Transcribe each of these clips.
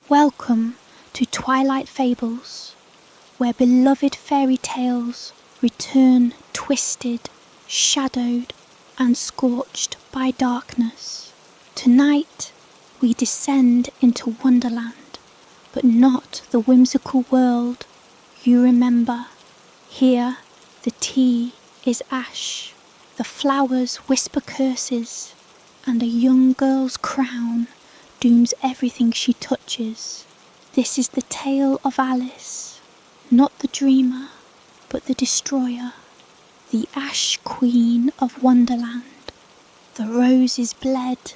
Welcome to Twilight Fables, where beloved fairy tales return twisted, shadowed, and scorched by darkness. Tonight, we descend into Wonderland, but not the whimsical world you remember. Here, the tea is ash, the flowers whisper curses, and a young girl's crown dooms everything she touches. This is the tale of Alice, not the dreamer, but the destroyer, the Ash Queen of Wonderland. The roses bled,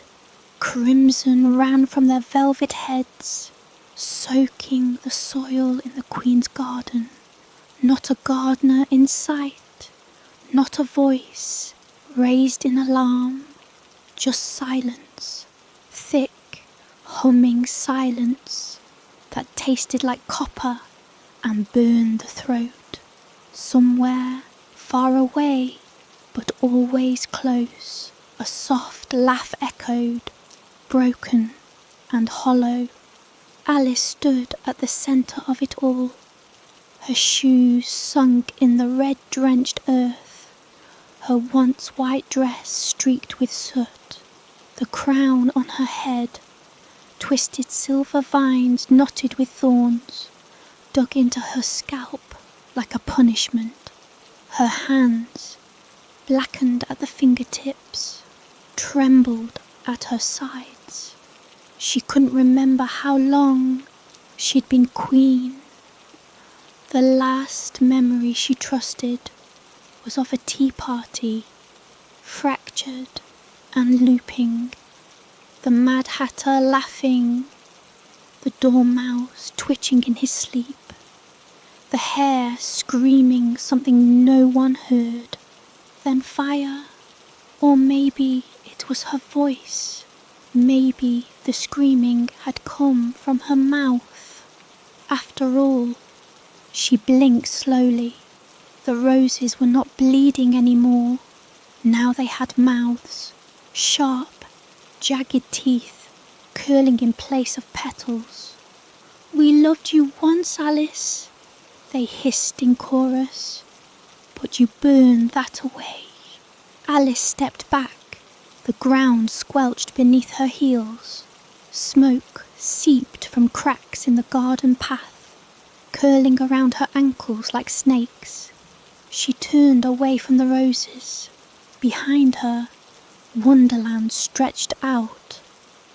crimson ran from their velvet heads, soaking the soil in the Queen's garden. Not a gardener in sight, not a voice raised in alarm, just silence, thick, humming silence that tasted like copper and burned the throat. Somewhere far away, but always close, a soft laugh echoed, broken and hollow. Alice stood at the centre of it all, her shoes sunk in the red-drenched earth, her once white dress streaked with soot, the crown on her head, twisted silver vines knotted with thorns, dug into her scalp like a punishment. Her hands, blackened at the fingertips, trembled at her sides. She couldn't remember how long she'd been queen. The last memory she trusted was of a tea party, fractured and looping, the Mad Hatter laughing, the dormouse twitching in his sleep, the hare screaming something no one heard, then fire, or maybe it was her voice, maybe the screaming had come from her mouth. After all, she blinked slowly. The roses were not bleeding anymore. Now they had mouths, sharp, jagged teeth, curling in place of petals. "We loved you once, Alice," they hissed in chorus, "but you burned that away." Alice stepped back. The ground squelched beneath her heels. Smoke seeped from cracks in the garden path, curling around her ankles like snakes. She turned away from the roses. Behind her, Wonderland stretched out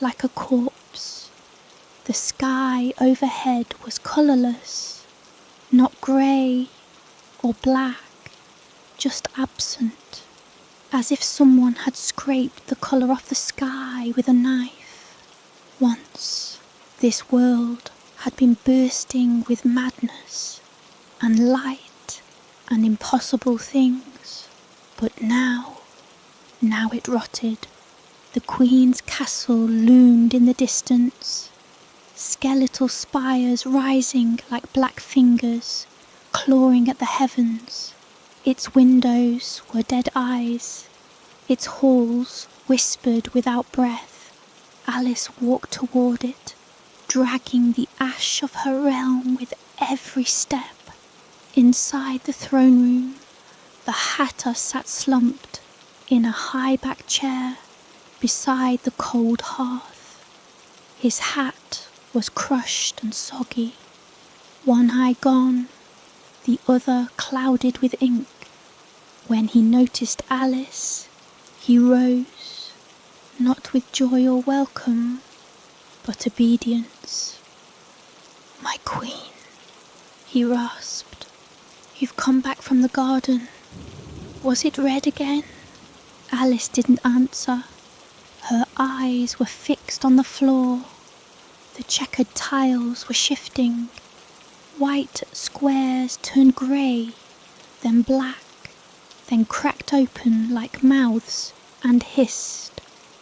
like a corpse. The sky overhead was colourless, not grey or black, just absent, as if someone had scraped the colour off the sky with a knife. Once, this world had been bursting with madness and light and impossible things, but now it rotted. The Queen's castle loomed in the distance, skeletal spires rising like black fingers, clawing at the heavens. Its windows were dead eyes, its halls whispered without breath. Alice walked toward it, dragging the ash of her realm with every step. Inside the throne room, the Hatter sat slumped in a high-backed chair beside the cold hearth. His hat was crushed and soggy, one eye gone, the other clouded with ink. When he noticed Alice, he rose, not with joy or welcome, but obedience. "My queen," he rasped, "you've come back from the garden. Was it red again?" Alice didn't answer. Her eyes were fixed on the floor. The checkered tiles were shifting. White squares turned grey, then black, then cracked open like mouths and hissed.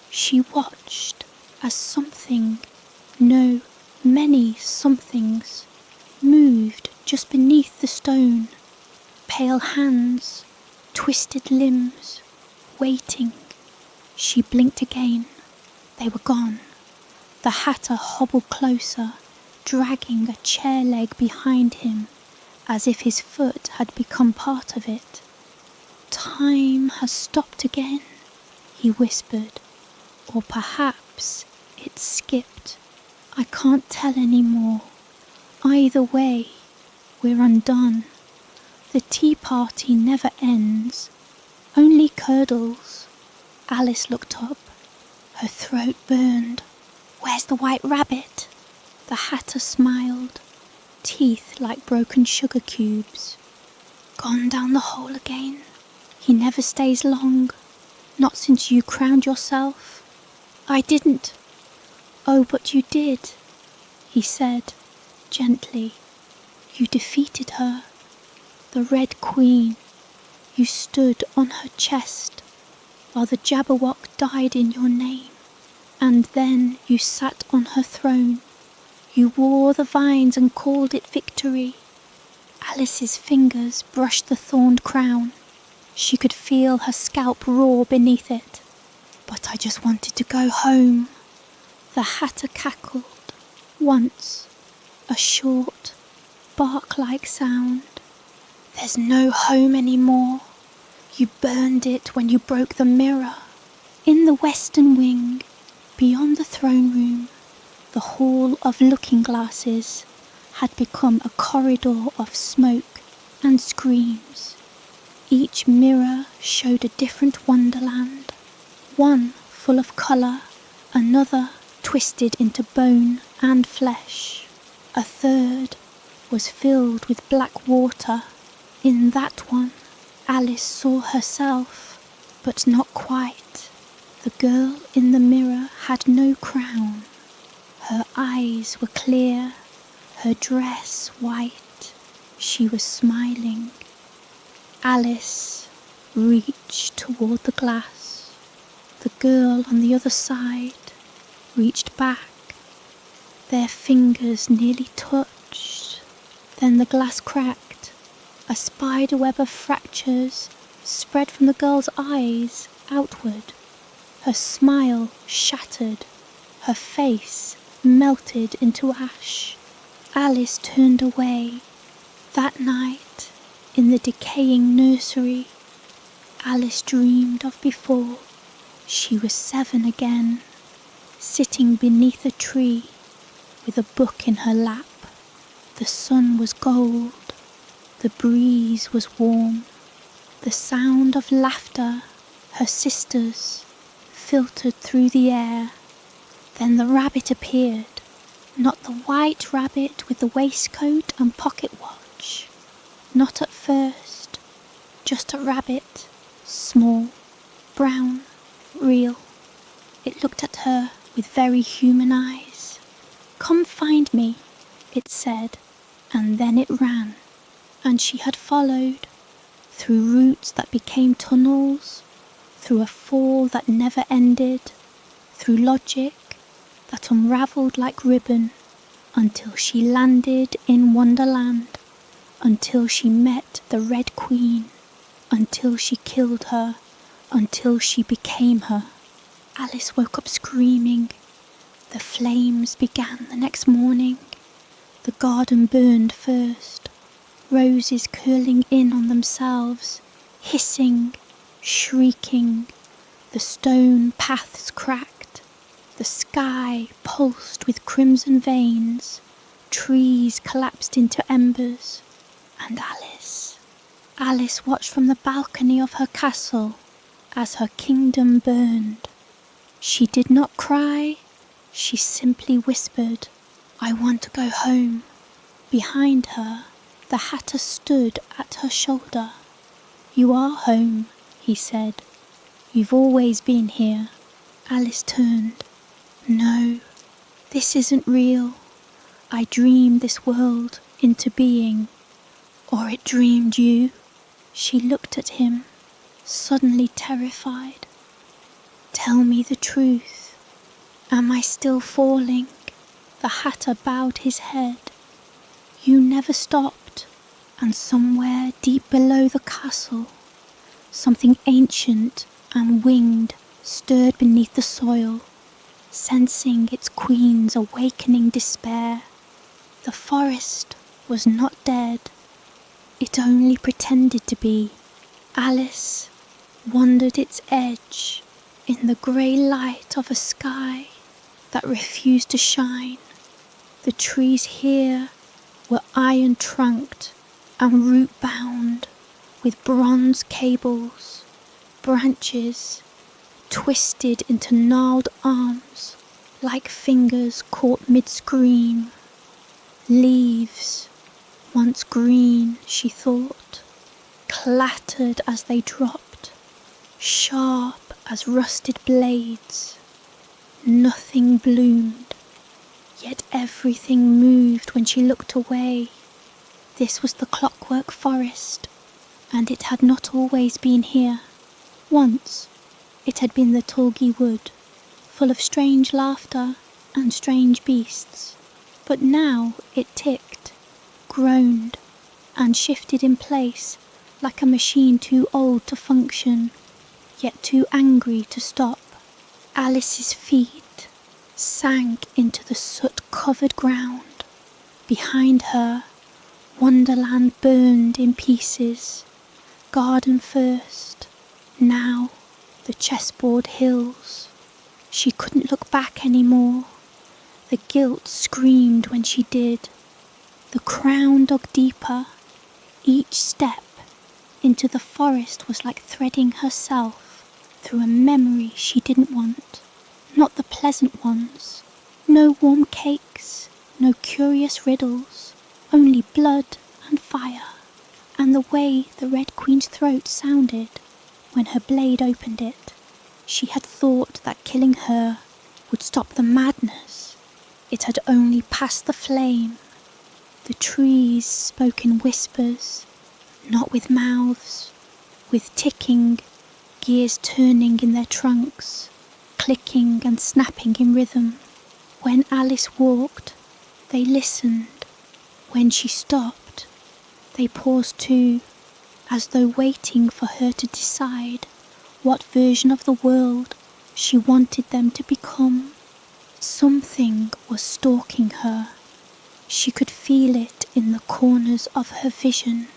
She watched as something, no, many somethings, moved just beneath the stone. Pale hands, twisted limbs, waiting. She blinked again. They were gone. The Hatter hobbled closer, dragging a chair leg behind him as if his foot had become part of it. "Time has stopped again," he whispered. "Or perhaps it skipped. I can't tell any more. Either way, we're undone. The tea party never ends, only curdles." Alice looked up. Her throat burned. "Where's the white rabbit?" The Hatter smiled, teeth like broken sugar cubes. "Gone down the hole again. He never stays long. Not since you crowned yourself." "I didn't." "Oh, but you did," he said, gently. "You defeated her. The Red Queen. You stood on her chest while the Jabberwock died in your name. And then you sat on her throne. You wore the vines and called it victory." Alice's fingers brushed the thorned crown. She could feel her scalp roar beneath it. "But I just wanted to go home." The Hatter cackled. Once, a short, bark-like sound. "There's no home anymore. You burned it when you broke the mirror." In the western wing, beyond the throne room, the hall of looking glasses had become a corridor of smoke and screams. Each mirror showed a different wonderland, one full of colour, another twisted into bone and flesh. A third was filled with black water. In that one, Alice saw herself, but not quite. The girl in the mirror had no crown. Her eyes were clear, her dress white. She was smiling. Alice reached toward the glass. The girl on the other side reached back. Their fingers nearly touched. Then the glass cracked. A spider web of fractures spread from the girl's eyes outward. Her smile shattered. Her face melted into ash. Alice turned away. That night, in the decaying nursery Alice dreamed of before, she was 7 again, sitting beneath a tree with a book in her lap. The sun was gold. The breeze was warm. The sound of laughter, her sister's, filtered through the air. Then the rabbit appeared. Not the white rabbit with the waistcoat and pocket watch. Not at first. Just a rabbit, small, brown, real. It looked at her with very human eyes. "Come find me," it said, and then it ran. And she had followed, through roots that became tunnels, through a fall that never ended, through logic that unravelled like ribbon, until she landed in Wonderland, until she met the Red Queen, until she killed her, until she became her. Alice woke up screaming. The flames began the next morning. The garden burned first, roses curling in on themselves, hissing, shrieking. The stone paths cracked. The sky pulsed with crimson veins. Trees collapsed into embers. And Alice watched from the balcony of her castle as her kingdom burned. She did not cry. She simply whispered, "I want to go home." Behind her, the Hatter stood at her shoulder. "You are home," he said. "You've always been here." Alice turned. "No, this isn't real. I dreamed this world into being. Or it dreamed you." She looked at him, suddenly terrified. "Tell me the truth. Am I still falling?" The Hatter bowed his head. "You never stopped, and somewhere deep below the castle, something ancient and winged stirred beneath the soil, sensing its queen's awakening despair. The forest was not dead. It only pretended to be. Alice wandered its edge in the grey light of a sky that refused to shine. The trees here were iron-trunked and root-bound with bronze cables, branches twisted into gnarled arms like fingers caught mid-scream. Leaves, once green, she thought, clattered as they dropped, sharp as rusted blades. Nothing bloomed, yet everything moved when she looked away. This was the clockwork forest, and it had not always been here. Once it had been the Tulgey Wood, full of strange laughter and strange beasts, but now it ticked, groaned, and shifted in place like a machine too old to function, yet too angry to stop. Alice's feet sank into the soot-covered ground. Behind her, Wonderland burned in pieces. Garden first, now the chessboard hills. She couldn't look back anymore. The guilt screamed when she did. The crown dug deeper. Each step into the forest was like threading herself through a memory she didn't want. Not the pleasant ones. No warm cakes, no curious riddles, only blood and fire, and the way the Red Queen's throat sounded when her blade opened it. She had thought that killing her would stop the madness. It had only passed the flame. The trees spoke in whispers, not with mouths, with ticking, gears turning in their trunks, clicking and snapping in rhythm. When Alice walked, they listened. When she stopped, they paused too, as though waiting for her to decide what version of the world she wanted them to become. Something was stalking her. She could feel it in the corners of her vision,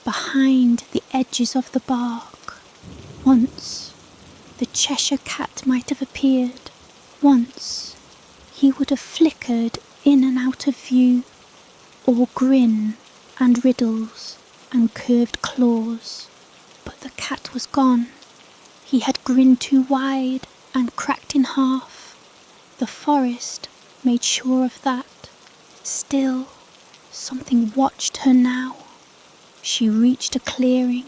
behind the edges of the bark. Once, the Cheshire Cat might have appeared. Once, he would have flickered in and out of view, all grin and riddles and curved claws. But the cat was gone. He had grinned too wide and cracked in half. The forest made sure of that. Still, something watched her now. She reached a clearing.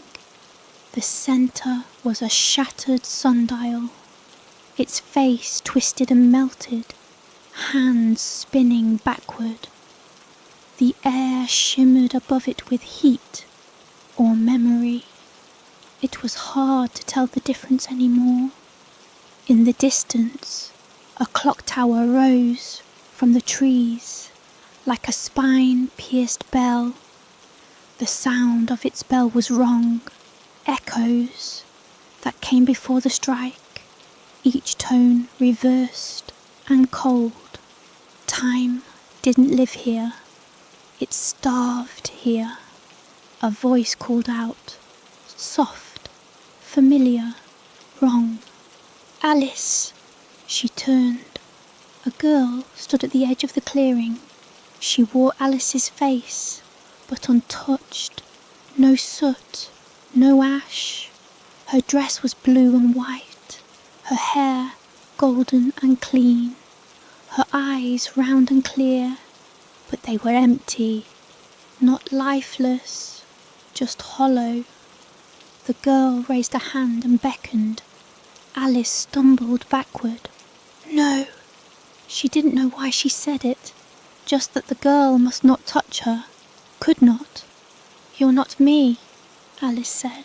The centre was a shattered sundial. Its face twisted and melted, hands spinning backward. The air shimmered above it with heat or memory. It was hard to tell the difference anymore. In the distance, a clock tower rose from the trees like a spine-pierced bell. The sound of its bell was wrong. Echoes that came before the strike, each tone reversed and cold. Time didn't live here. It starved here. A voice called out, soft, familiar, wrong. Alice! She turned. A girl stood at the edge of the clearing. She wore Alice's face, but untouched. No soot, no ash. Her dress was blue and white, her hair golden and clean, her eyes round and clear, but they were empty, not lifeless, just hollow. The girl raised a hand and beckoned. Alice stumbled backward. No, she didn't know why she said it, just that the girl must not touch her, could not. You're not me, Alice said.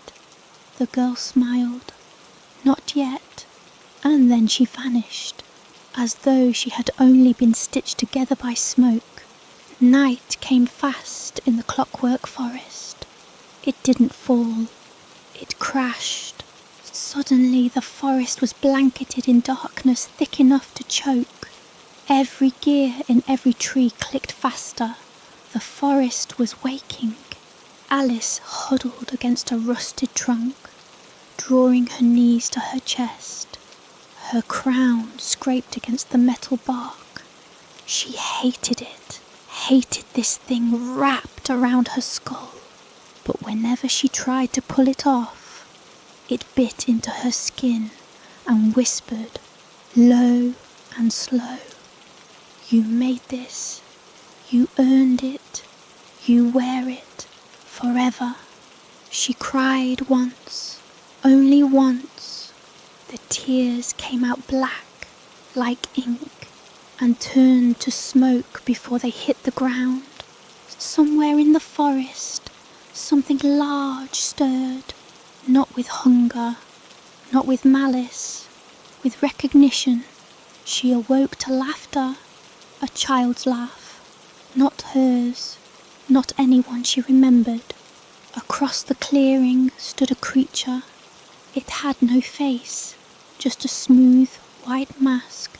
The girl smiled. Not yet, and then she vanished, as though she had only been stitched together by smoke. Night came fast in the clockwork forest. It didn't fall. It crashed. Suddenly the forest was blanketed in darkness thick enough to choke. Every gear in every tree clicked faster. The forest was waking. Alice huddled against a rusted trunk, drawing her knees to her chest. Her crown scraped against the metal bark. She hated it, hated this thing wrapped around her skull. But whenever she tried to pull it off, it bit into her skin and whispered, low and slow, "You made this. You earned it. You wear it forever." She cried once, only once. The tears came out black, like ink, and turned to smoke before they hit the ground. Somewhere in the forest, something large stirred, not with hunger, not with malice, with recognition. She awoke to laughter, a child's laugh, not hers, not anyone she remembered. Across the clearing stood a creature. It had no face, just a smooth white mask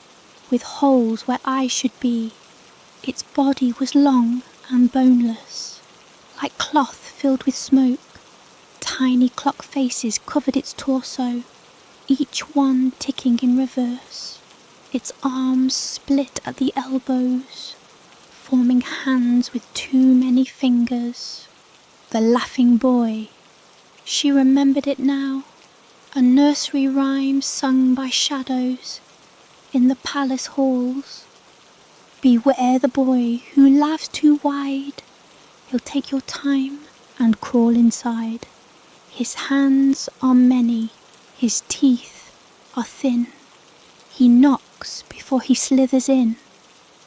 with holes where eyes should be. Its body was long and boneless, like cloth filled with smoke. Tiny clock faces covered its torso, each one ticking in reverse. Its arms split at the elbows, forming hands with too many fingers. The laughing boy. She remembered it now, a nursery rhyme sung by shadows in the palace halls. Beware the boy who laughs too wide. He'll take your time and crawl inside. His hands are many, his teeth are thin. He knocks before he slithers in.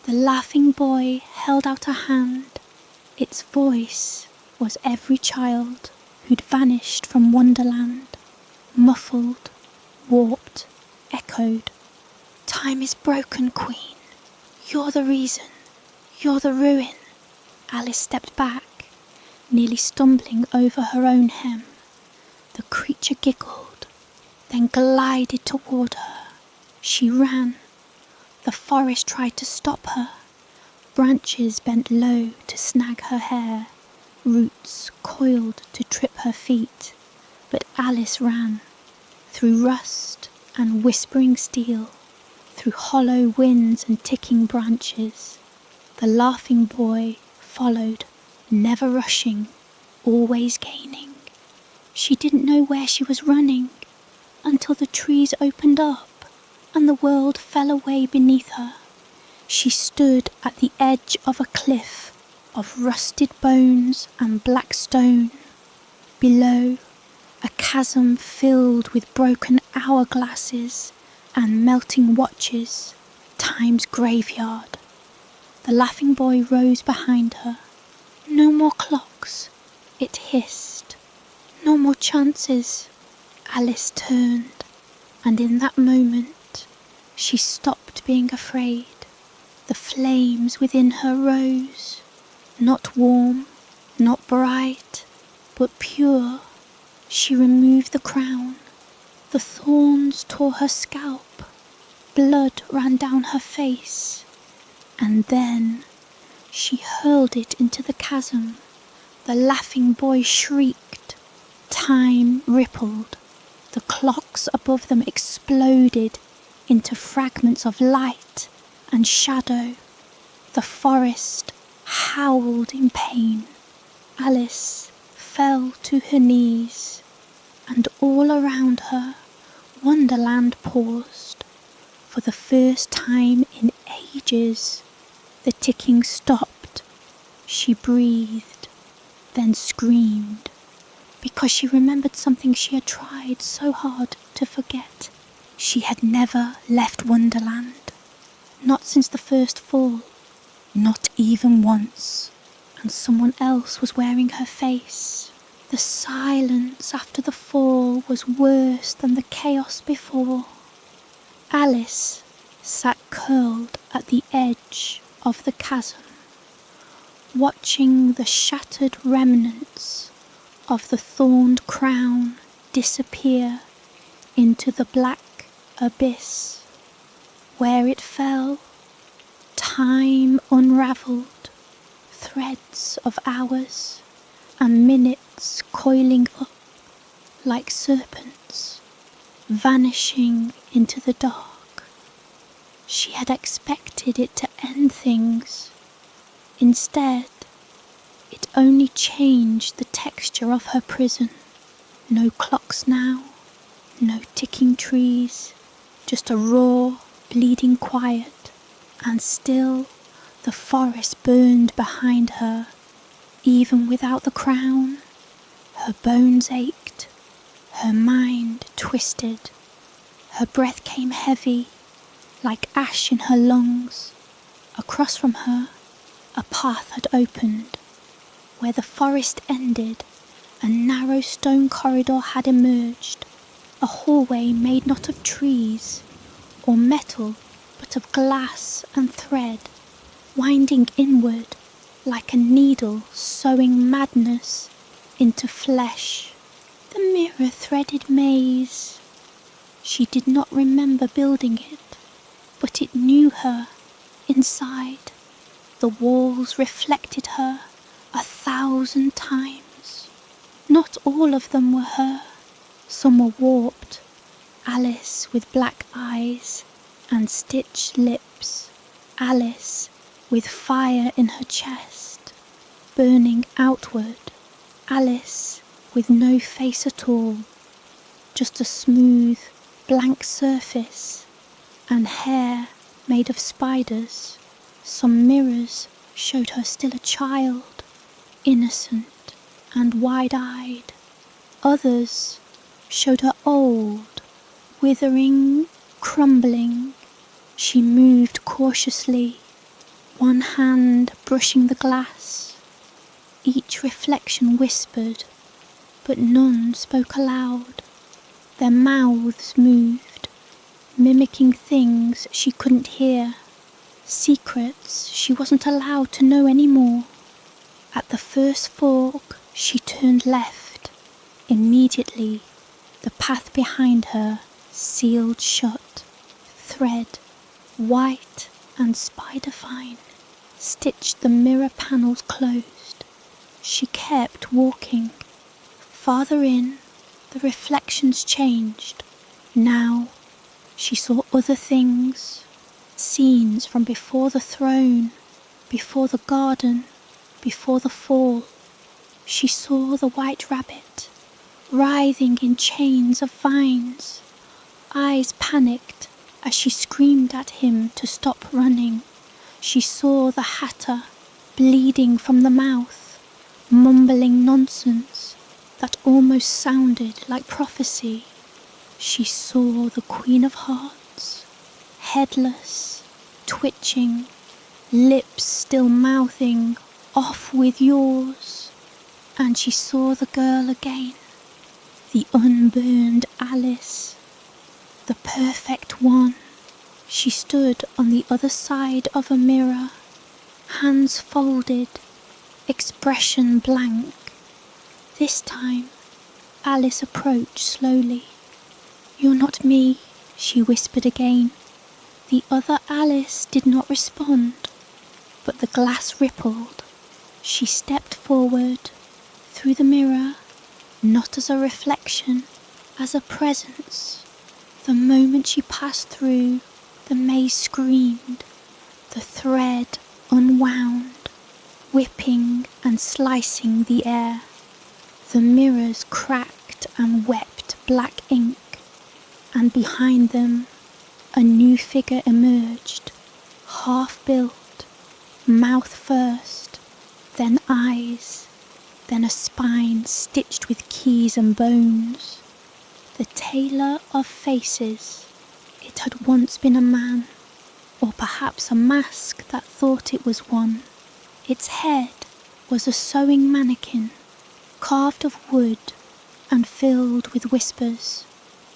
The laughing boy held out a hand. Its voice was every child who'd vanished from Wonderland. Muffled, warped, echoed. Time is broken, Queen. You're the reason. You're the ruin. Alice stepped back, nearly stumbling over her own hem. The creature giggled, then glided toward her. She ran. The forest tried to stop her. Branches bent low to snag her hair. Roots coiled to trip her feet. But Alice ran, through rust and whispering steel, through hollow winds and ticking branches. The laughing boy followed, never rushing, always gaining. She didn't know where she was running, until the trees opened up and the world fell away beneath her. She stood at the edge of a cliff of rusted bones and black stone. Below, a chasm filled with broken hourglasses and melting watches, time's graveyard. The laughing boy rose behind her. No more clocks, it hissed. No more chances. Alice turned, and in that moment, she stopped being afraid. The flames within her rose, not warm, not bright, but pure. She removed the crown. The thorns tore her scalp. Blood ran down her face. And then she hurled it into the chasm. The laughing boy shrieked. Time rippled. The clocks above them exploded into fragments of light and shadow. The forest howled in pain. Alice fell to her knees, and all around her Wonderland paused. For the first time in ages, the ticking stopped. She breathed, then screamed, because she remembered something she had tried so hard to forget. She had never left Wonderland, not since the first fall, not even once, and someone else was wearing her face. The silence after the fall was worse than the chaos before. Alice sat curled at the edge of the chasm, watching the shattered remnants of the thorned crown disappear into the black abyss. Where it fell, time unravelled, threads of hours and minutes coiling up like serpents, vanishing into the dark. She had expected it to end things. Instead, it only changed the texture of her prison. No clocks now, no ticking trees, just a raw, bleeding quiet, and still the forest burned behind her. Even without the crown, her bones ached, her mind twisted, her breath came heavy, like ash in her lungs. Across from her, a path had opened. Where the forest ended, a narrow stone corridor had emerged, a hallway made not of trees or metal, but of glass and thread, winding inward like a needle sewing madness into flesh. The mirror-threaded maze. She did not remember building it, but it knew her inside. The walls reflected her 1,000 times. Not all of them were her. Some were warped. Alice with black eyes and stitched lips. Alice with fire in her chest, burning outward. Alice with no face at all, just a smooth, blank surface and hair made of spiders. Some mirrors showed her still a child, innocent and wide-eyed. Others showed her old, withering, crumbling. She moved cautiously, one hand brushing the glass. Each reflection whispered, but none spoke aloud. Their mouths moved, mimicking things she couldn't hear, secrets she wasn't allowed to know anymore. At the first fork, she turned left. Immediately, the path behind her sealed shut. Thread, white and spider-fine, stitched the mirror panels closed. She kept walking. Farther in, the reflections changed. Now, she saw other things, scenes from before the throne, before the garden, before the fall. She saw the white rabbit, writhing in chains of vines. Eyes panicked as she screamed at him to stop running. She saw the hatter, bleeding from the mouth, mumbling nonsense that almost sounded like prophecy. She saw the Queen of Hearts, headless, twitching, lips still mouthing, "Off with yours." And she saw the girl again, the unburned Alice, the perfect one. She stood on the other side of a mirror, hands folded, expression blank. This time, Alice approached slowly. "You're not me," she whispered again. The other Alice did not respond, but the glass rippled. She stepped forward, through the mirror, not as a reflection, as a presence. The moment she passed through, the maze screamed. The thread unwound, whipping and slicing the air. The mirrors cracked and wept black ink, and behind them a new figure emerged, half-built, mouth first, then eyes, then a spine stitched with keys and bones. The tailor of faces. It had once been a man, or perhaps a mask that thought it was one. Its head was a sewing mannequin, carved of wood and filled with whispers.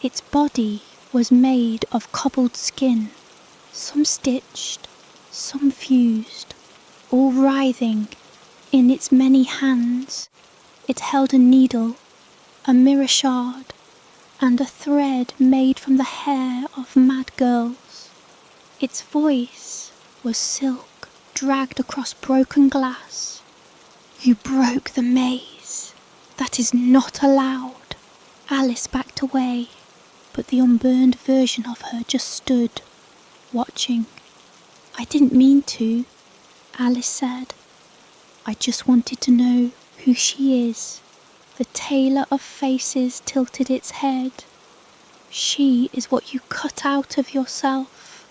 Its body was made of cobbled skin, some stitched, some fused, all writhing. In its many hands, it held a needle, a mirror shard, and a thread made from the hair of mad girls. Its voice was silk dragged across broken glass. You broke the maze. That is not allowed. Alice backed away, but the unburned version of her just stood, watching. I didn't mean to, Alice said. I just wanted to know who she is. The tailor of faces tilted its head. She is what you cut out of yourself.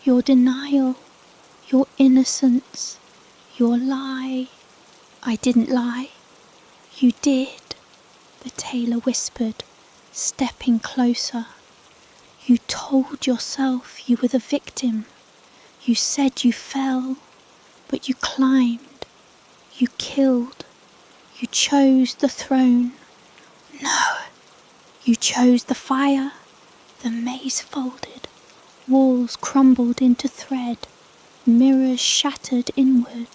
Your denial, your innocence, your lie. I didn't lie. You did, the tailor whispered, stepping closer. You told yourself you were the victim. You said you fell, but you climbed. You killed. You chose the throne. No, you chose the fire. The maze folded. Walls crumbled into thread. Mirrors shattered inward.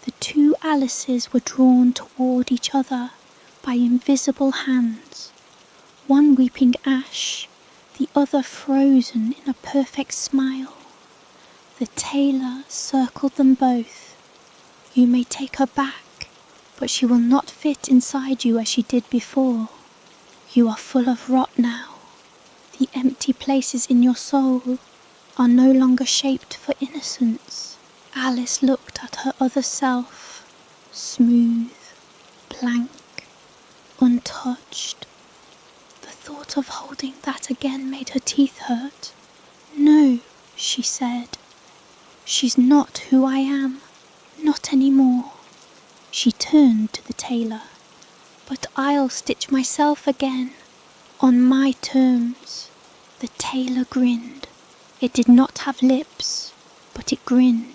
The two Alices were drawn toward each other by invisible hands. One weeping ash, the other frozen in a perfect smile. The tailor circled them both. You may take her back, but she will not fit inside you as she did before. You are full of rot now. The empty places in your soul are no longer shaped for innocence. Alice looked at her other self, smooth, blank, untouched. The thought of holding that again made her teeth hurt. No, she said. She's not who I am, not anymore. She turned to the tailor. But I'll stitch myself again, on my terms. The tailor grinned. It did not have lips, but it grinned.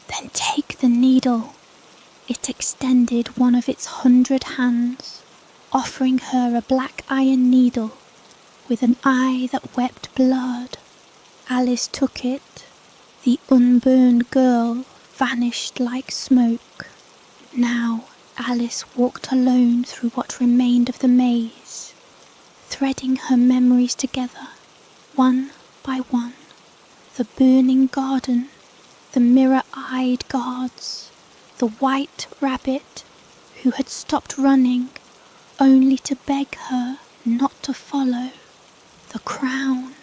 Then take the needle. It extended one of its 100 hands, offering her a black iron needle with an eye that wept blood. Alice took it. The unburned girl vanished like smoke. Now Alice walked alone through what remained of the maze, threading her memories together, one by one. The burning garden, the mirror-eyed guards, the white rabbit who had stopped running only to beg her not to follow, the crown,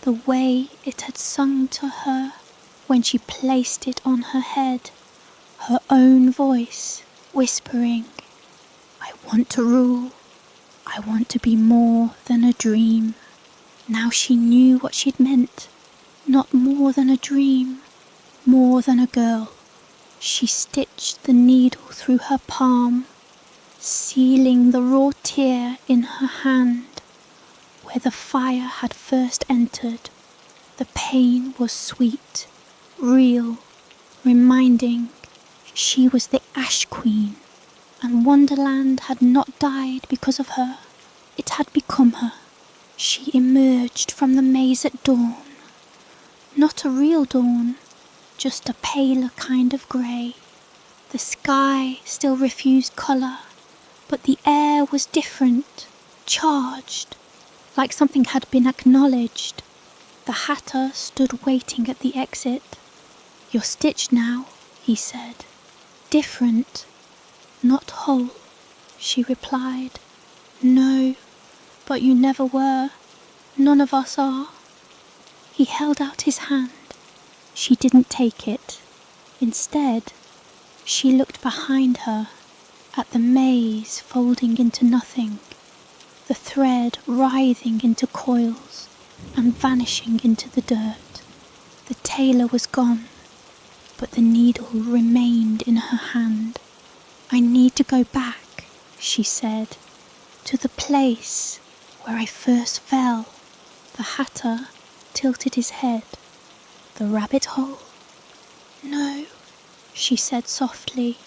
the way it had sung to her when she placed it on her head, her own voice whispering, I want to rule, I want to be more than a dream. Now she knew what she'd meant, not more than a dream, more than a girl. She stitched the needle through her palm, sealing the raw tear in her hand. Where the fire had first entered, the pain was sweet, real, reminding she was the Ash Queen, and Wonderland had not died because of her. It had become her. She emerged from the maze at dawn. Not a real dawn, just a paler kind of grey. The sky still refused colour, but the air was different, charged, like something had been acknowledged. The hatter stood waiting at the exit. You're stitched now, he said. Different, not whole, she replied. No, but you never were. None of us are. He held out his hand. She didn't take it. Instead, she looked behind her at the maze folding into nothing, the thread writhing into coils and vanishing into the dirt. The tailor was gone, but the needle remained in her hand. I need to go back, she said, to the place where I first fell. The hatter tilted his head. The rabbit hole? No, she said softly.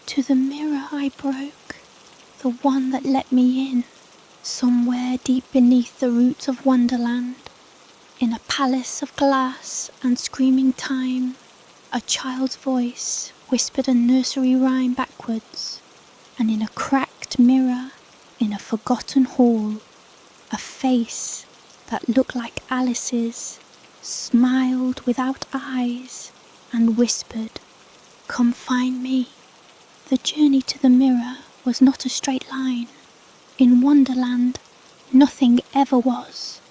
To the mirror I broke, the one that let me in, somewhere deep beneath the roots of Wonderland. In a palace of glass and screaming time, a child's voice whispered a nursery rhyme backwards, and in a cracked mirror, in a forgotten hall, a face that looked like Alice's smiled without eyes and whispered, "Come find me, The journey to the mirror was not a straight line. In Wonderland, nothing ever was.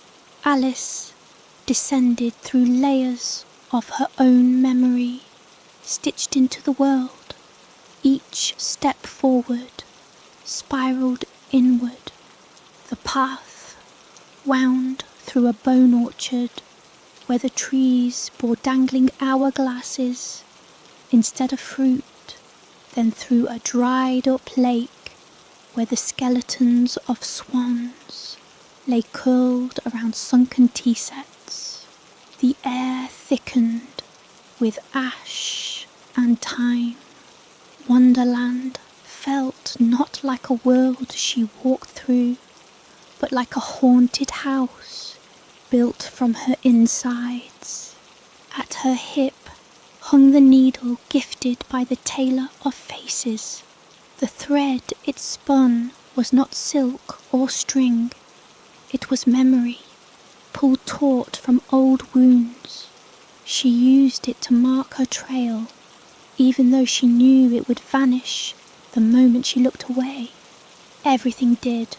Alice descended through layers of her own memory, stitched into the world. Each step forward spiraled inward. The path wound through a bone orchard where the trees bore dangling hourglasses instead of fruit, then through a dried up lake where the skeletons of swans lay curled around sunken tea sets. The air thickened with ash and time. Wonderland felt not like a world she walked through, but like a haunted house built from her insides. At her hip hung the needle gifted by the tailor of faces. The thread it spun was not silk or string, it was memory, pulled taut from old wounds. She used it to mark her trail, even though she knew it would vanish the moment she looked away. Everything did.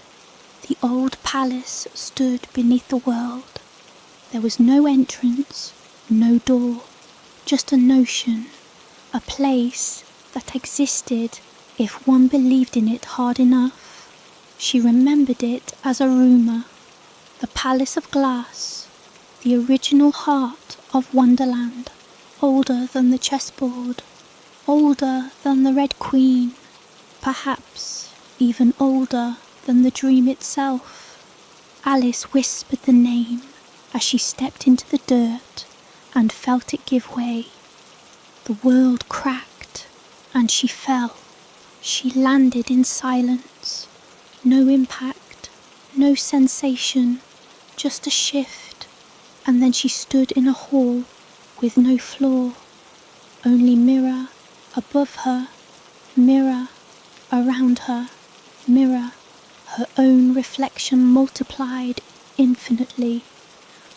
The old palace stood beneath the world. There was no entrance, no door, just a notion, a place that existed if one believed in it hard enough. She remembered it as a rumour. The palace of glass, the original heart of Wonderland, older than the chessboard, older than the Red Queen, perhaps even older than the dream itself. Alice whispered the name as she stepped into the dirt and felt it give way. The world cracked and she fell. She landed in silence. No impact, no sensation, just a shift, and then she stood in a hall with no floor, only mirror above her, mirror around her, mirror, her own reflection multiplied infinitely,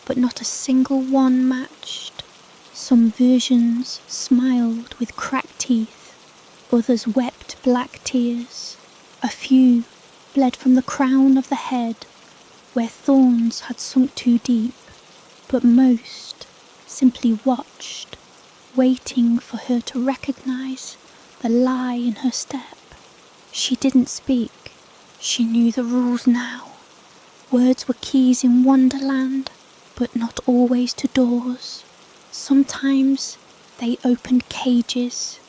but not a single one matched. Some versions smiled with cracked teeth, others wept black tears. A few bled from the crown of the head, where thorns had sunk too deep, but most simply watched, waiting for her to recognize the lie in her step. She didn't speak. She knew the rules now. Words were keys in Wonderland, but not always to doors. Sometimes they opened cages.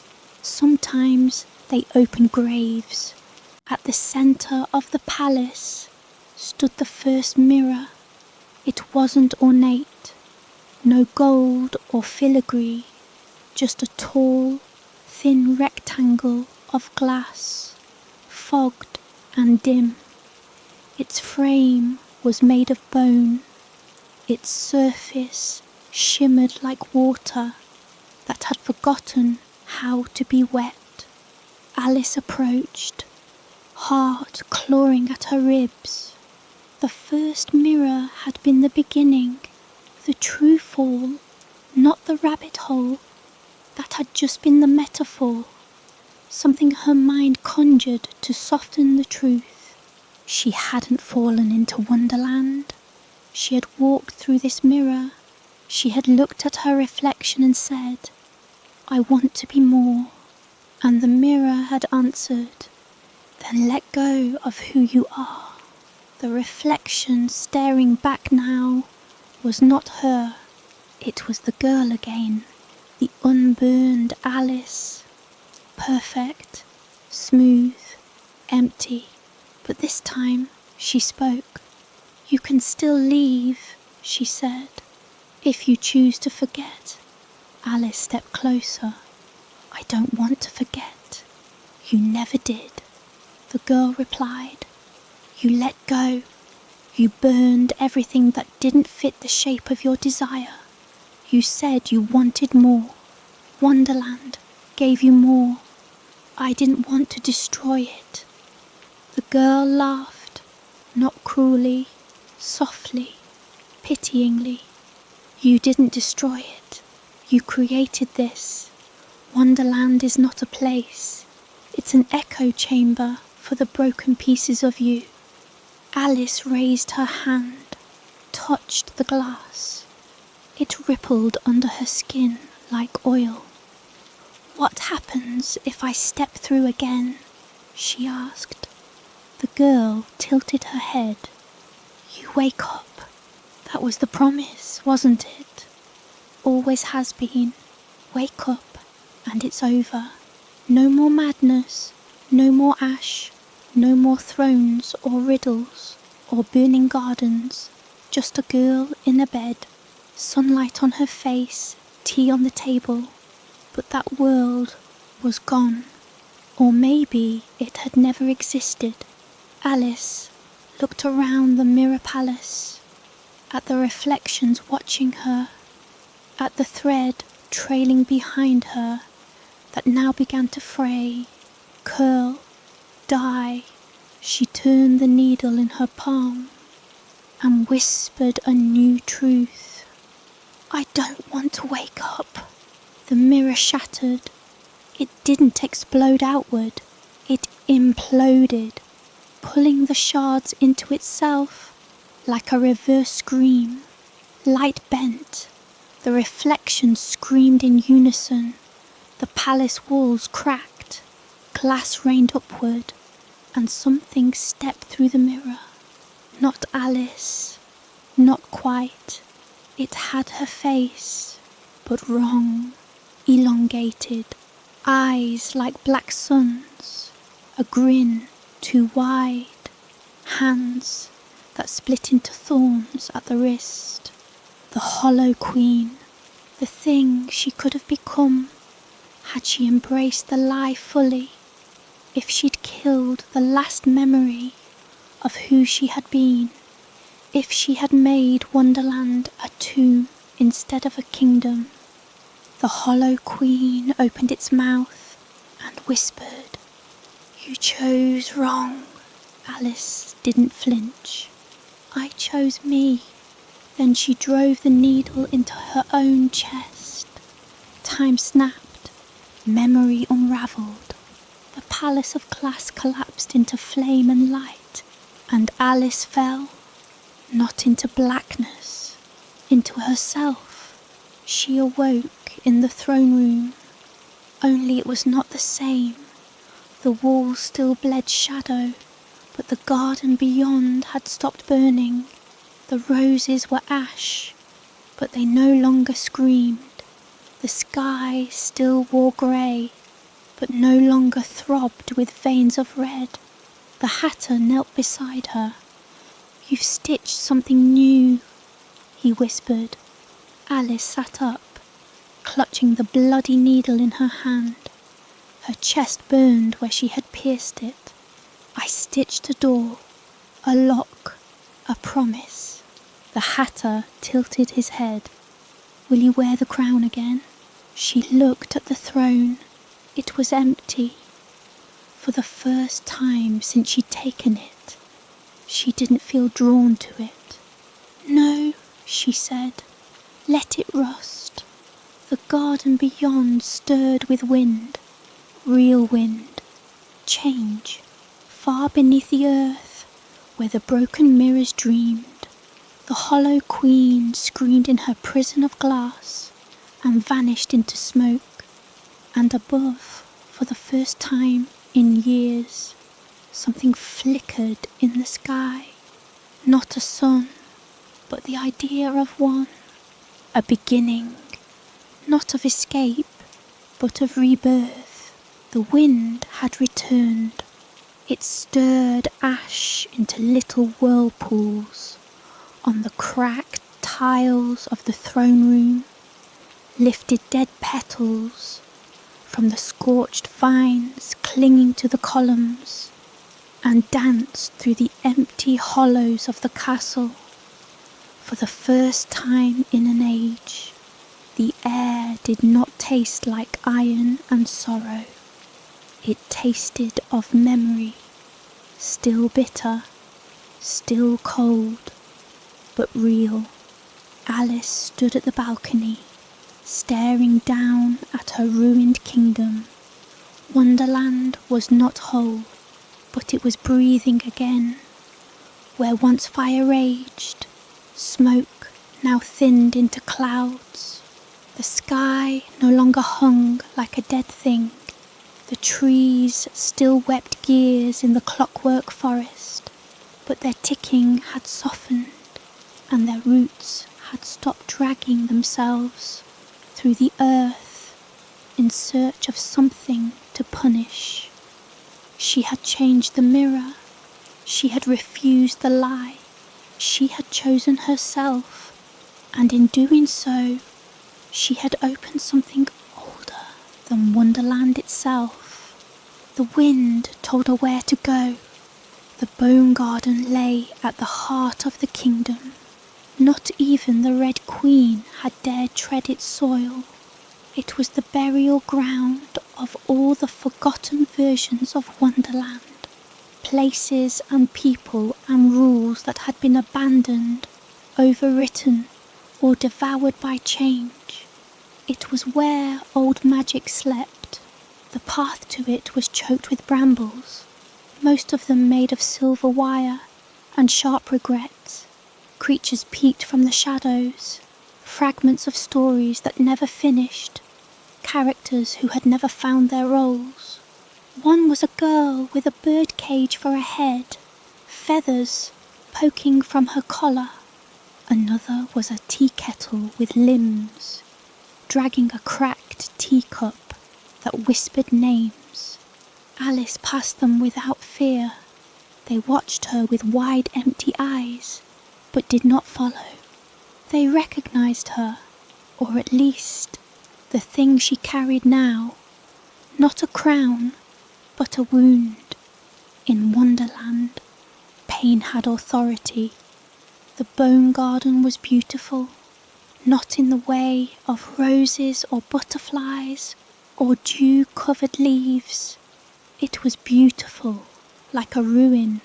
Sometimes they opened graves. At the centre of the palace stood the first mirror. It wasn't ornate, no gold or filigree, just a tall, thin rectangle of glass, fogged and dim. Its frame was made of bone. Its surface shimmered like water that had forgotten how to be wet. Alice approached, heart clawing at her ribs. The first mirror had been the beginning, the true fall, not the rabbit hole. That had just been the metaphor, something her mind conjured to soften the truth. She hadn't fallen into Wonderland. She had walked through this mirror. She had looked at her reflection and said, "I want to be more." And the mirror had answered, "Then let go of who you are." The reflection staring back now was not her. It was the girl again, the unburned Alice. Perfect, smooth, empty. But this time she spoke. "You can still leave," she said, "if you choose to forget." Alice stepped closer. "I don't want to forget." "You never did," the girl replied. "You let go. You burned everything that didn't fit the shape of your desire. You said you wanted more. Wonderland gave you more. I didn't want to destroy it." The girl laughed, not cruelly, softly, pityingly. "You didn't destroy it. You created this. Wonderland is not a place. It's an echo chamber for the broken pieces of you. Alice raised her hand, touched the glass. It rippled under her skin like oil. "What happens if I step through again?" she asked. The girl tilted her head. "You wake up. That was the promise, wasn't it? Always has been. Wake up and it's over. No more madness, no more ash, no more thrones or riddles or burning gardens. Just a girl in a bed, sunlight on her face, tea on the table. But that world was gone. Or maybe it had never existed." Alice looked around the mirror palace, at the reflections watching her, at the thread trailing behind her that now began to fray, curl, die. She turned the needle in her palm and whispered a new truth. "I don't want to wake up." The mirror shattered. It didn't explode outward. It imploded, pulling the shards into itself like a reverse scream. Light bent. The reflections screamed in unison. The palace walls cracked. Glass rained upward, and something stepped through the mirror. Not Alice. Not quite. It had her face, but wrong. Elongated. Eyes like black suns. A grin too wide. Hands that split into thorns at the wrist. The hollow queen. The thing she could have become had she embraced the lie fully. If she'd killed the last memory of who she had been. If she had made Wonderland a tomb instead of a kingdom. The hollow queen opened its mouth and whispered, "You chose wrong." Alice didn't flinch. "I chose me." Then she drove the needle into her own chest. Time snapped. Memory unravelled. The palace of glass collapsed into flame and light, and Alice fell, not into blackness, into herself. She awoke in the throne room, only it was not the same. The walls still bled shadow, but the garden beyond had stopped burning. The roses were ash, but they no longer screamed. The sky still wore grey, but no longer throbbed with veins of red. The hatter knelt beside her. "You've stitched something new," he whispered. Alice sat up, clutching the bloody needle in her hand. Her chest burned where she had pierced it. "I stitched a door, a lock, a promise." The hatter tilted his head. "Will you wear the crown again?" She looked at the throne. It was empty. For the first time since she'd taken it, she didn't feel drawn to it. "No," she said. "Let it rust." The garden beyond stirred with wind. Real wind. Change. Far beneath the earth, where the broken mirrors dreamed. The hollow queen screamed in her prison of glass and vanished into smoke. And above, for the first time in years, something flickered in the sky. Not a sun, but the idea of one. A beginning, not of escape, but of rebirth. The wind had returned. It stirred ash into little whirlpools on the cracked tiles of the throne room, lifted dead petals from the scorched vines clinging to the columns, and danced through the empty hollows of the castle. For the first time in an age, the air did not taste like iron and sorrow. It tasted of memory, still bitter, still cold, but real. Alice stood at the balcony, staring down at her ruined kingdom, Wonderland was not whole, but it was breathing again. Where once fire raged, smoke now thinned into clouds. The sky no longer hung like a dead thing. The trees still wept gears in the clockwork forest, but their ticking had softened, and their roots had stopped dragging themselves through the earth in search of something to punish. She had changed the mirror. She had refused the lie. She had chosen herself, and in doing so, she had opened something older than Wonderland itself. The wind told her where to go. The bone garden lay at the heart of the kingdom. Not even the Red Queen had dared tread its soil. It was the burial ground of all the forgotten versions of Wonderland. Places and people and rules that had been abandoned, overwritten, or devoured by change. It was where old magic slept. The path to it was choked with brambles, most of them made of silver wire, and sharp regrets. Creatures peeked from the shadows, fragments of stories that never finished, characters who had never found their roles. One was a girl with a bird cage for a head, feathers poking from her collar. Another was a tea kettle with limbs, dragging a cracked teacup that whispered names. Alice passed them without fear. They watched her with wide empty eyes, but did not follow. They recognized her, or at least the thing she carried now. Not a crown, but a wound. In Wonderland, pain had authority. The bone garden was beautiful, not in the way of roses or butterflies or dew-covered leaves. It was beautiful, like a ruin,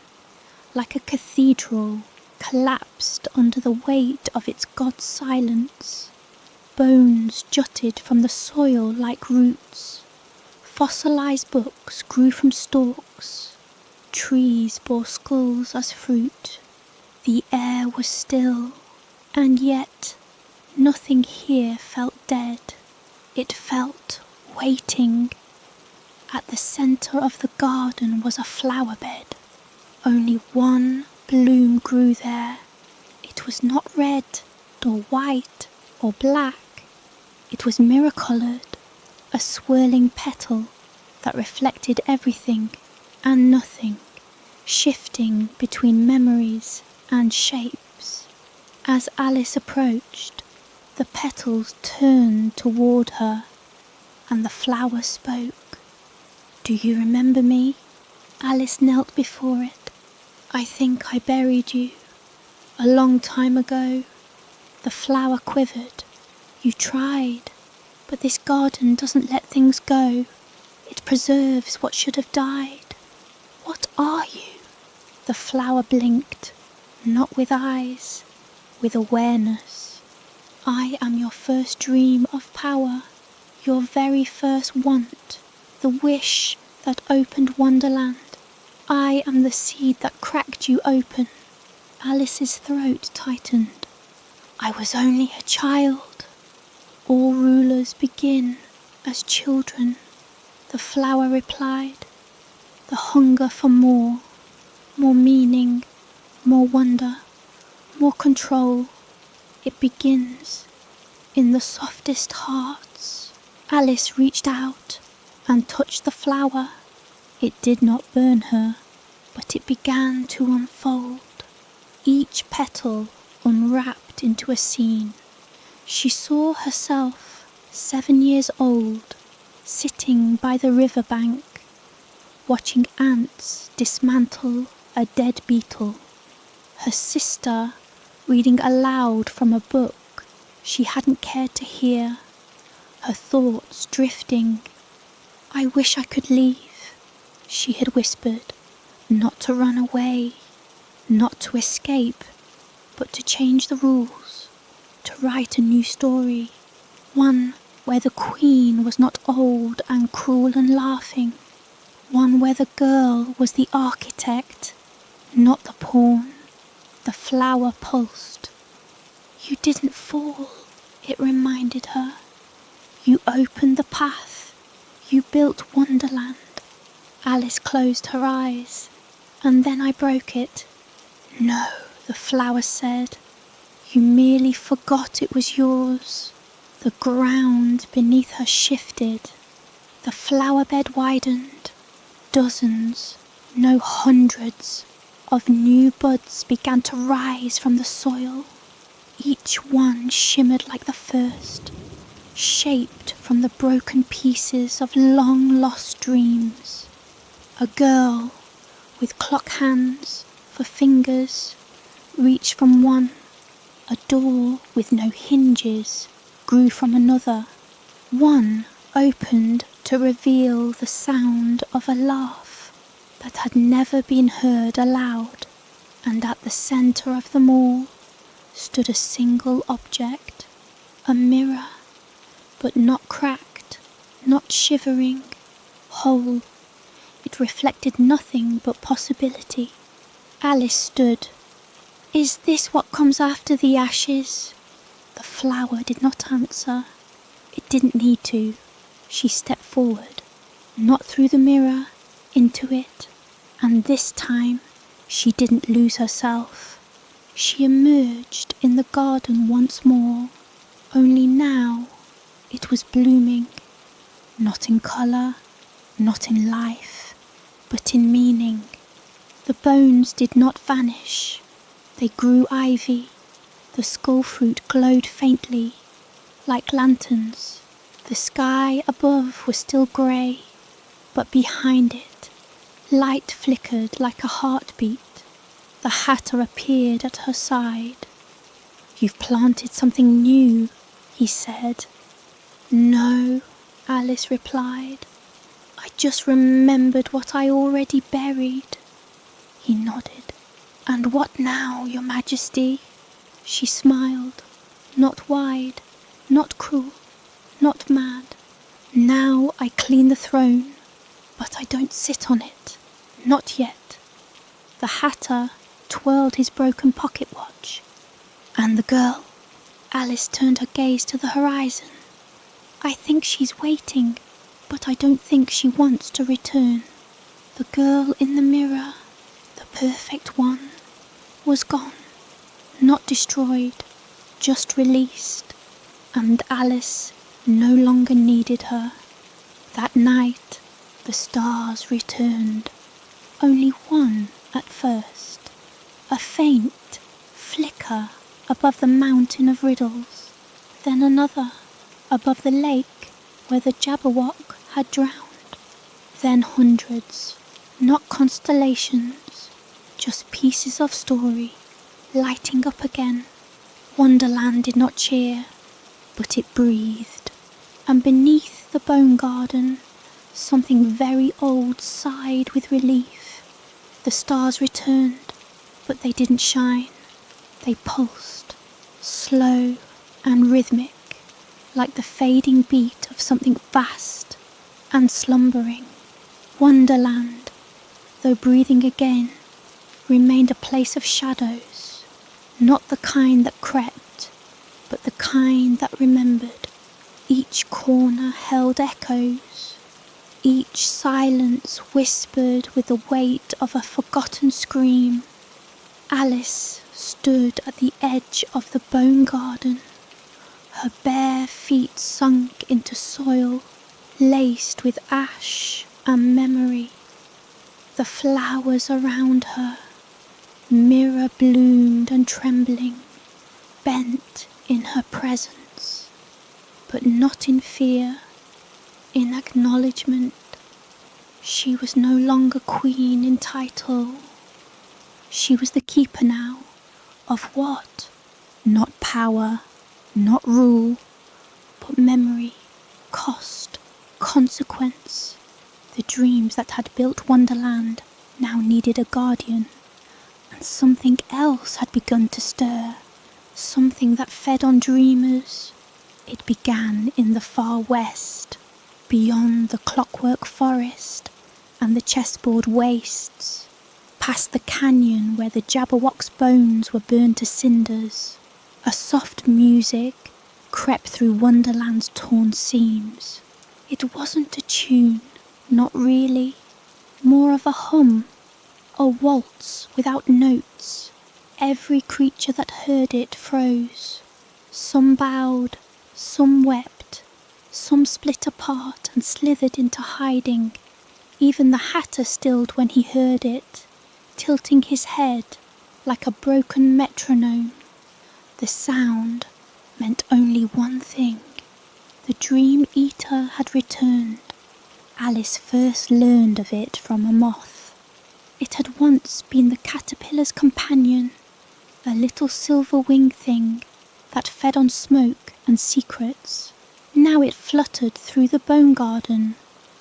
like a cathedral collapsed under the weight of its god's silence. Bones jutted from the soil like roots. Fossilized books grew from stalks. Trees bore skulls as fruit. The air was still, and yet nothing here felt dead. It felt waiting. At the centre of the garden was a flower bed. Only one bloom grew there. It was not red or white or black. It was mirror-coloured, a swirling petal that reflected everything and nothing, shifting between memories and shapes. As Alice approached, the petals turned toward her, and the flower spoke. "Do you remember me?" Alice knelt before it. "I think I buried you a long time ago." The flower quivered. "You tried, but this garden doesn't let things go. It preserves what should have died. What are you?" The flower blinked, not with eyes, with awareness. "I am your first dream of power, your very first want, the wish that opened Wonderland. I am the seed that cracked you open." Alice's throat tightened. "I was only a child. All rulers begin as children," the flower replied. "The hunger for more meaning, more wonder, more control. It begins in the softest hearts." Alice reached out and touched the flower. It did not burn her, but it began to unfold. Each petal unwrapped into a scene. She saw herself, 7 years old, sitting by the river bank, watching ants dismantle a dead beetle. Her sister reading aloud from a book she hadn't cared to hear. Her thoughts drifting. "I wish I could leave," she had whispered, "not to run away, not to escape, but to change the rules, to write a new story, one where the queen was not old and cruel and laughing, one where the girl was the architect, not the pawn. The flower pulsed. You didn't fall, it reminded her. You opened the path. You built Wonderland. Alice closed her eyes, and then I broke it. No, the flower said. You merely forgot it was yours. The ground beneath her shifted. The flower bed widened. Dozens, no hundreds, of new buds began to rise from the soil. Each one shimmered like the first, shaped from the broken pieces of long-lost dreams. A girl with clock hands for fingers reached from one. A door with no hinges grew from another. One opened to reveal the sound of a laugh that had never been heard aloud, and at the centre of them all stood a single object, a mirror, but not cracked, not shivering, whole. It reflected nothing but possibility. Alice stood. Is this what comes after the ashes? The flower did not answer. It didn't need to. She stepped forward, not through the mirror, into it, and this time she didn't lose herself. She emerged in the garden once more, only now it was blooming, not in colour, not in life, but in meaning. The bones did not vanish, they grew ivy. The skull fruit glowed faintly, like lanterns. The sky above was still grey, but behind it, light flickered like a heartbeat. The hatter appeared at her side. You've planted something new, he said. No, Alice replied. I just remembered what I already buried. He nodded. And what now, Your Majesty? She smiled, not wide, not cruel, not mad. Now I clean the throne, but I don't sit on it, not yet. The hatter twirled his broken pocket watch. And the girl? Alice turned her gaze to the horizon. I think she's waiting, but I don't think she wants to return. The girl in the mirror, the perfect one, was gone, not destroyed, just released, and Alice no longer needed her. That night, the stars returned, only one at first, a faint flicker above the mountain of riddles, then another above the lake where the Jabberwock had drowned, then hundreds, not constellations, just pieces of story, lighting up again. Wonderland did not cheer, but it breathed, and beneath the bone garden, something very old sighed with relief. The stars returned, but they didn't shine. They pulsed, slow and rhythmic, like the fading beat of something vast and slumbering. Wonderland, though breathing again, remained a place of shadows, not the kind that crept, but the kind that remembered. Each corner held echoes, each silence whispered with the weight of a forgotten scream. Alice stood at the edge of the bone garden, her bare feet sunk into soil laced with ash and memory. The flowers around her, mirror bloomed and trembling, bent in her presence, but not in fear, in acknowledgement. She was no longer queen in title. She was the keeper now of what? Not power, not rule, but memory, cost, consequence. The dreams that had built Wonderland now needed a guardian, and something else had begun to stir, something that fed on dreamers, It began in the far west, beyond the clockwork forest and the chessboard wastes, past the canyon where the Jabberwock's bones were burned to cinders. A soft music crept through Wonderland's torn seams. It wasn't a tune, not really, more of a hum, a waltz without notes. Every creature that heard it froze. Some bowed, some wept, some split apart and slithered into hiding. Even the Hatter stilled when he heard it, tilting his head like a broken metronome. The sound meant only one thing. The Dream Eater had returned. Alice first learned of it from a moth. It had once been the caterpillar's companion, a little silver-winged thing that fed on smoke and secrets. Now it fluttered through the bone garden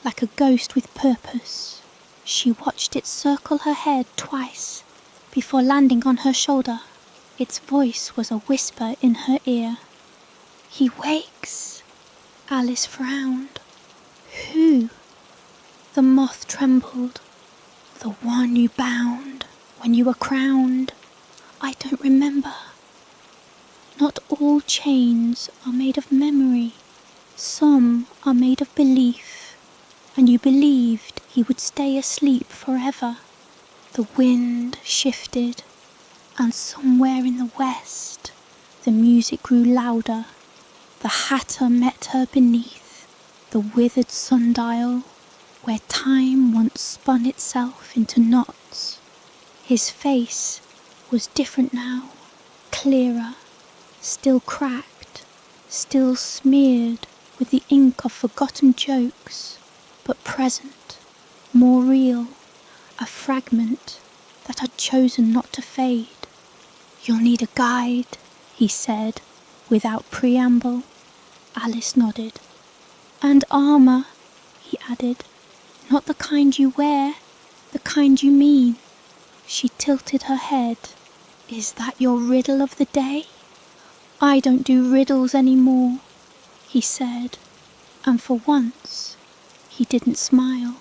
like a ghost with purpose. She watched it circle her head twice before landing on her shoulder. Its voice was a whisper in her ear. "He wakes." Alice frowned. "Who?" The moth trembled. "The one you bound when you were crowned." "I don't remember." Not all chains are made of memory. Some are made of belief, and you believed he would stay asleep forever. The wind shifted, and somewhere in the west the music grew louder. The Hatter met her beneath the withered sundial, where time once spun itself into knots. His face was different now, clearer, still cracked, still smeared with the ink of forgotten jokes, but present, more real, a fragment that had chosen not to fade. "You'll need a guide," he said, without preamble. Alice nodded. "And armour," he added. "Not the kind you wear, the kind you mean." She tilted her head. "Is that your riddle of the day?" "I don't do riddles any more," he said, and for once he didn't smile.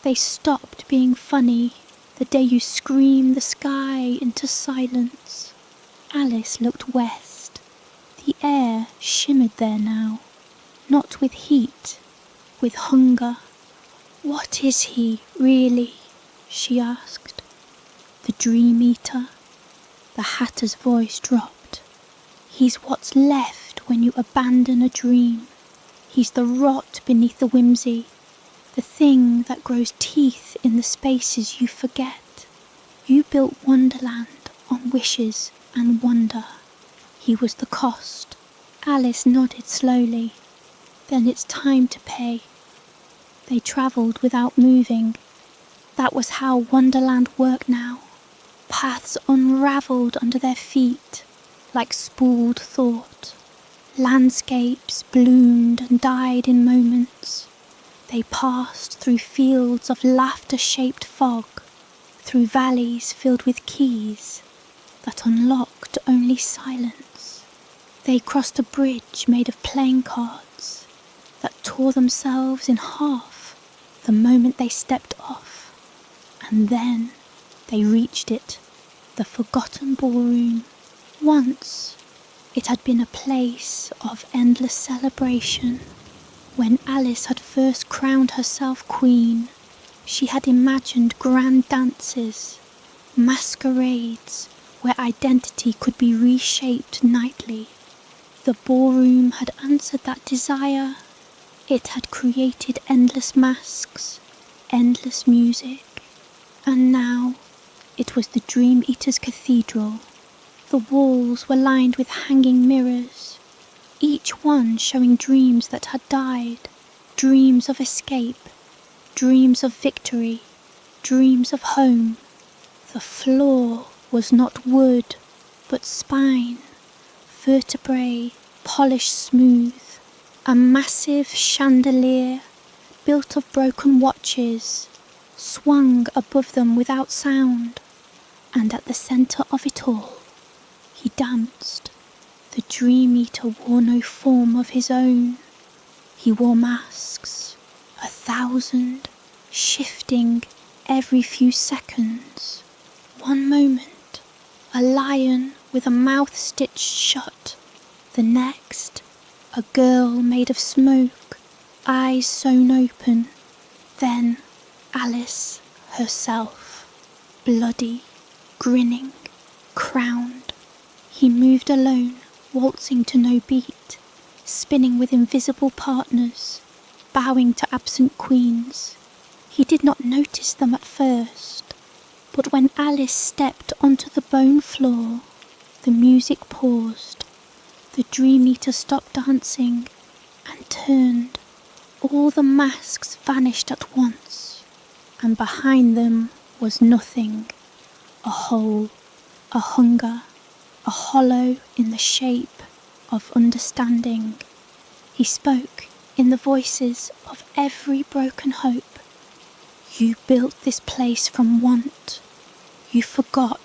"They stopped being funny the day you screamed the sky into silence." Alice looked west. The air shimmered there now, not with heat, with hunger. "What is he, really?" she asked. "The Dream Eater." The Hatter's voice dropped. "He's what's left when you abandon a dream. He's the rot beneath the whimsy, the thing that grows teeth in the spaces you forget. You built Wonderland on wishes and wonder. He was the cost." Alice nodded slowly. "Then it's time to pay." They travelled without moving. That was how Wonderland worked now. Paths unravelled under their feet, like spooled thought. Landscapes bloomed and died in moments. They passed through fields of laughter-shaped fog, through valleys filled with keys that unlocked only silence. They crossed a bridge made of playing cards that tore themselves in half the moment they stepped off, and then they reached it, the forgotten ballroom. Once it had been a place of endless celebration. When Alice had first crowned herself queen, she had imagined grand dances, masquerades where identity could be reshaped nightly. The ballroom had answered that desire. It had created endless masks, endless music, and now it was the Dream Eater's cathedral. The walls were lined with hanging mirrors, each one showing dreams that had died, dreams of escape, dreams of victory, dreams of home. The floor was not wood, but spine, vertebrae polished smooth. A massive chandelier, built of broken watches, swung above them without sound, and at the centre of it all, he danced. The Dream Eater wore no form of his own. He wore masks, 1,000, shifting every few seconds. One moment, a lion with a mouth stitched shut. The next, a girl made of smoke, eyes sewn open. Then Alice herself, bloody, grinning, crowned. He moved alone, waltzing to no beat, spinning with invisible partners, bowing to absent queens. He did not notice them at first, but when Alice stepped onto the bone floor, the music paused. The Dream Eater stopped dancing and turned. All the masks vanished at once, and behind them was nothing. A hole, a hunger, a hollow in the shape of understanding. He spoke in the voices of every broken hope. You built this place from want. You forgot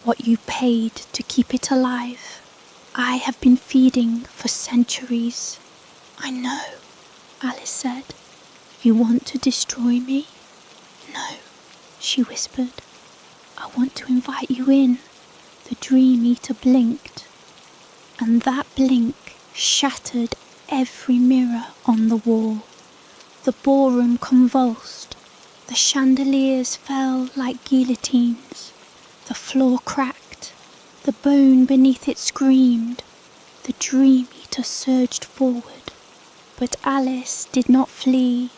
what you paid to keep it alive. I have been feeding for centuries. I know, Alice said. You want to destroy me? No, she whispered. I want to invite you in. The Dream Eater blinked, and that blink shattered every mirror on the wall. The ballroom convulsed. The chandeliers fell like guillotines. The floor cracked. The bone beneath it screamed. The Dream Eater surged forward, but Alice did not flee.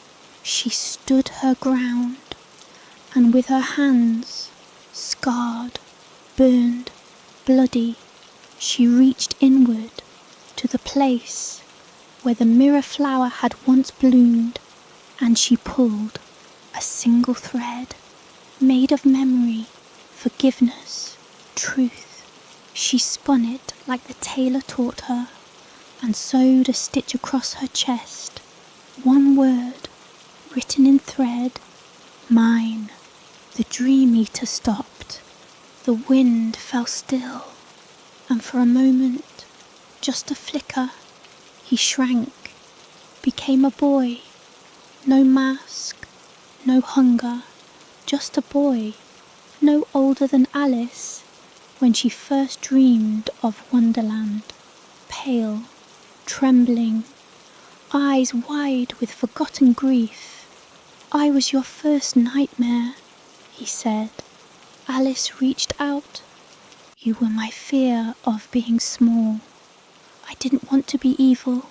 She stood her ground, and with her hands, scarred, burned, bloody, she reached inward to the place where the mirror flower had once bloomed, and she pulled a single thread made of memory, forgiveness, truth. She spun it like the tailor taught her and sewed a stitch across her chest. One word, written in thread, mine. The Dream Eater stopped. The wind fell still, and for a moment, just a flicker, he shrank, became a boy. No mask, no hunger, just a boy, no older than Alice when she first dreamed of Wonderland, pale, trembling, eyes wide with forgotten grief. I was your first nightmare, he said. Alice reached out. You were my fear of being small. I didn't want to be evil.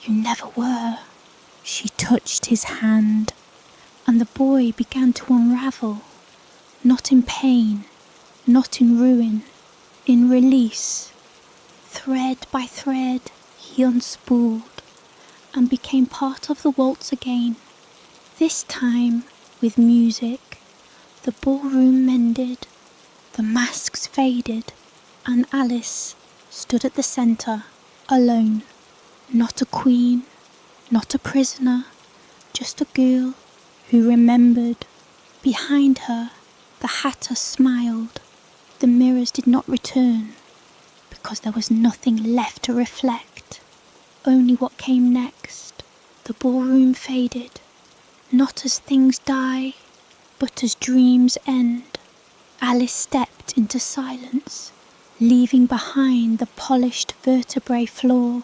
You never were. She touched his hand, and the boy began to unravel, not in pain, not in ruin, in release. Thread by thread he unspooled and became part of the waltz again. This time with music. The ballroom mended, the masks faded, and Alice stood at the centre, alone. Not a queen, not a prisoner, just a girl who remembered. Behind her, the hatter smiled. The mirrors did not return, because there was nothing left to reflect. Only what came next. The ballroom faded, not as things die, but as dreams end. Alice stepped into silence, leaving behind the polished vertebrae floor,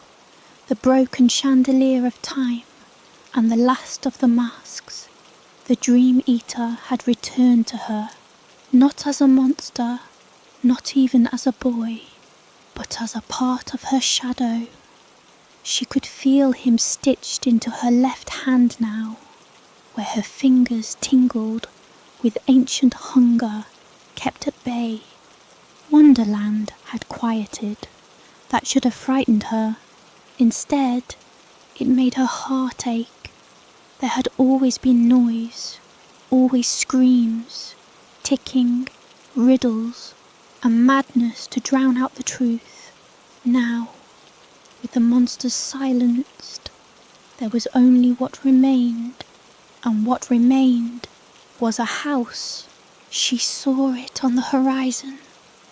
the broken chandelier of time, and the last of the masks. The Dream Eater had returned to her, not as a monster, not even as a boy, but as a part of her shadow. She could feel him stitched into her left hand now, where her fingers tingled with ancient hunger kept at bay. Wonderland had quieted. That should have frightened her. Instead, it made her heart ache. There had always been noise, always screams, ticking, riddles, and madness to drown out the truth. Now, with the monsters silenced, there was only what remained, and what remained was a house. She saw it on the horizon,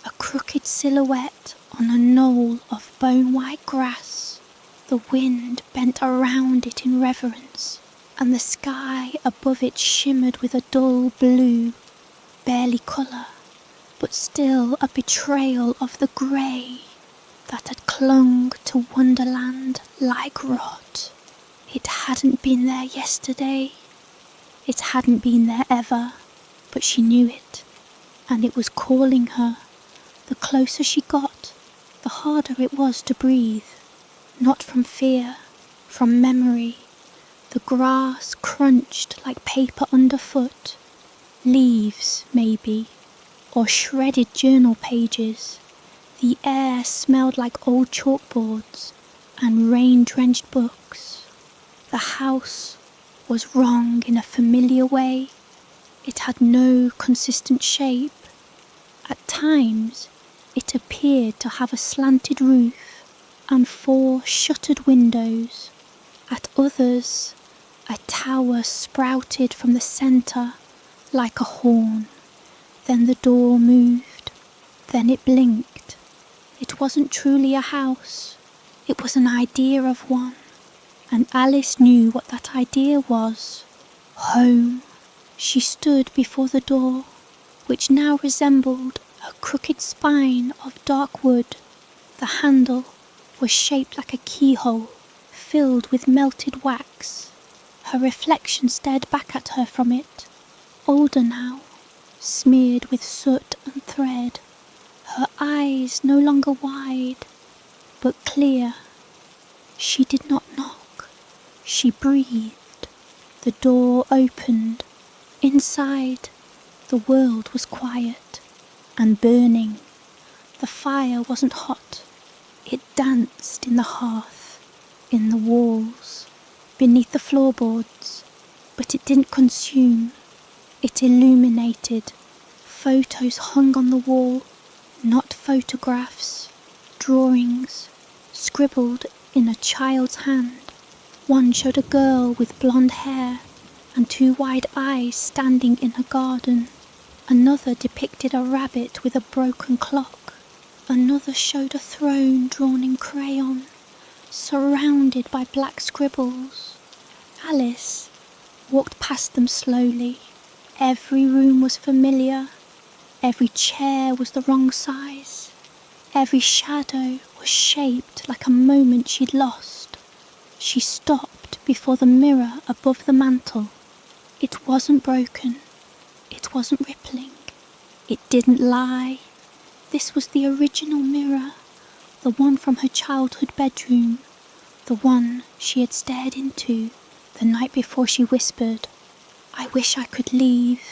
a crooked silhouette on a knoll of bone-white grass. The wind bent around it in reverence, and the sky above it shimmered with a dull blue, barely colour, but still a betrayal of the grey that had clung to Wonderland like rot. It hadn't been there yesterday. It hadn't been there ever, but she knew it, and it was calling her. The closer she got, the harder it was to breathe. Not from fear, from memory. The grass crunched like paper underfoot. Leaves, maybe, or shredded journal pages. The air smelled like old chalkboards and rain-drenched books. The house was wrong in a familiar way. It had no consistent shape. At times, it appeared to have a slanted roof and 4 shuttered windows. At others, a tower sprouted from the centre like a horn. Then the door moved. Then it blinked. It wasn't truly a house. It was an idea of one. And Alice knew what that idea was. Home. She stood before the door, which now resembled a crooked spine of dark wood. The handle was shaped like a keyhole, filled with melted wax. Her reflection stared back at her from it, older now, smeared with soot and thread. Her eyes no longer wide, but clear. She did not knock. She breathed. The door opened. Inside, the world was quiet and burning. The fire wasn't hot. It danced in the hearth, in the walls, beneath the floorboards, but it didn't consume. It illuminated. Photos hung on the wall, not photographs, drawings, scribbled in a child's hand. One showed a girl with blonde hair and 2 wide eyes standing in a garden. Another depicted a rabbit with a broken clock. Another showed a throne drawn in crayon, surrounded by black scribbles. Alice walked past them slowly. Every room was familiar. Every chair was the wrong size. Every shadow was shaped like a moment she'd lost. She stopped before the mirror above the mantel. It wasn't broken. It wasn't rippling. It didn't lie. This was the original mirror, the one from her childhood bedroom, the one she had stared into the night before she whispered, "I wish I could leave."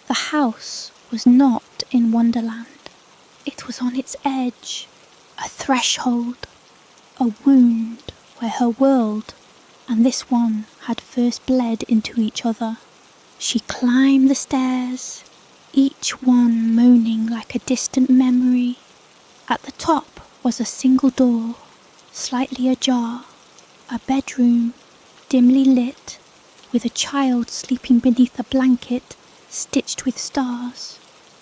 The house was not in Wonderland. It was on its edge, a threshold, a wound where her world and this one had first bled into each other. She climbed the stairs, each one moaning like a distant memory. At the top was a single door, slightly ajar, a bedroom, dimly lit, with a child sleeping beneath a blanket stitched with stars.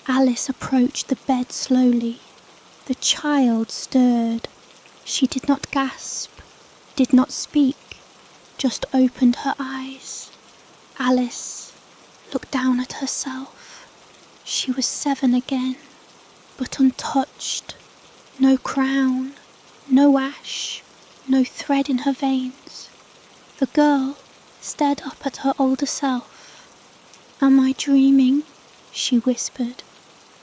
Alice approached the bed slowly. The child stirred. She did not gasp, did not speak, just opened her eyes. Alice looked down at herself. She was 7 again, but untouched. No crown, no ash, no thread in her veins. The girl stared up at her older self. "Am I dreaming?" she whispered.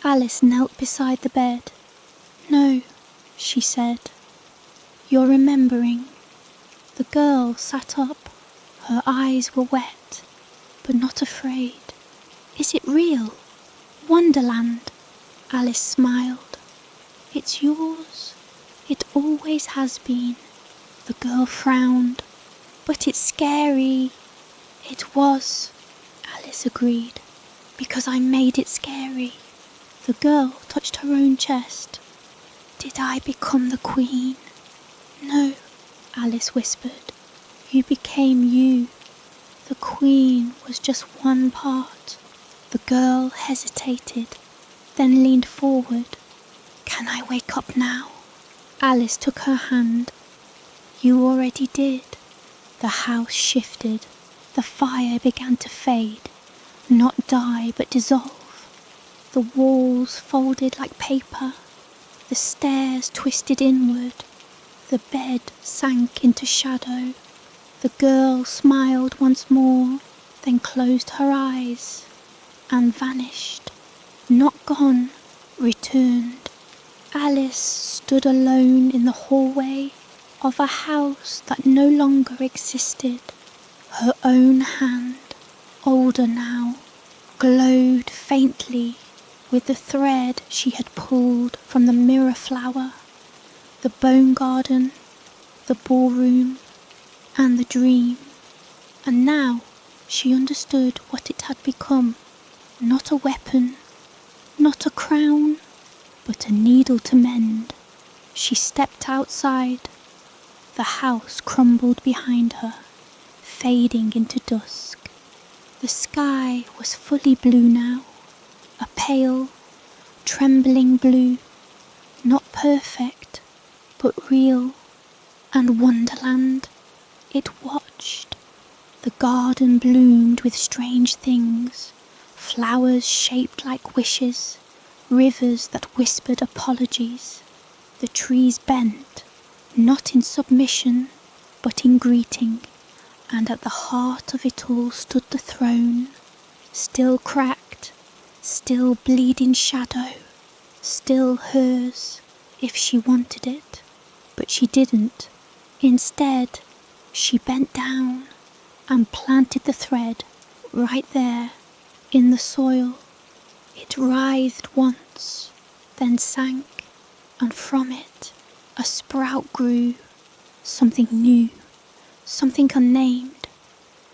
Alice knelt beside the bed. "No," she said. "You're remembering." The girl sat up. Her eyes were wet, but not afraid. "Is it real? Wonderland?" Alice smiled. "It's yours. It always has been." The girl frowned. "But it's scary." "It was," Alice agreed, "because I made it scary." The girl touched her own chest. "Did I become the queen?" "No," Alice whispered. "You became you. The queen was just one part." The girl hesitated, then leaned forward. Can I wake up now? Alice took her hand. You already did. The house shifted. The fire began to fade, not die but dissolve. The walls folded like paper. The stairs twisted inward. The bed sank into shadow. The girl smiled once more, then closed her eyes and vanished. Not gone, returned. Alice stood alone in the hallway of a house that no longer existed. Her own hand, older now, glowed faintly with the thread she had pulled from the mirror flower, the bone garden, the ballroom, and the dream. And now she understood what it had become. Not a weapon, not a crown, but a needle to mend. She stepped outside. The house crumbled behind her, fading into dusk. The sky was fully blue now, a pale, trembling blue, not perfect, but real. And Wonderland, it watched. The garden bloomed with strange things, flowers shaped like wishes, rivers that whispered apologies. The trees bent, not in submission, but in greeting, and at the heart of it all stood the throne, still cracked, still bleeding shadow, still hers if she wanted it, but she didn't. Instead, she bent down and planted the thread right there in the soil. It writhed once, then sank, and from it a sprout grew, something new, something unnamed.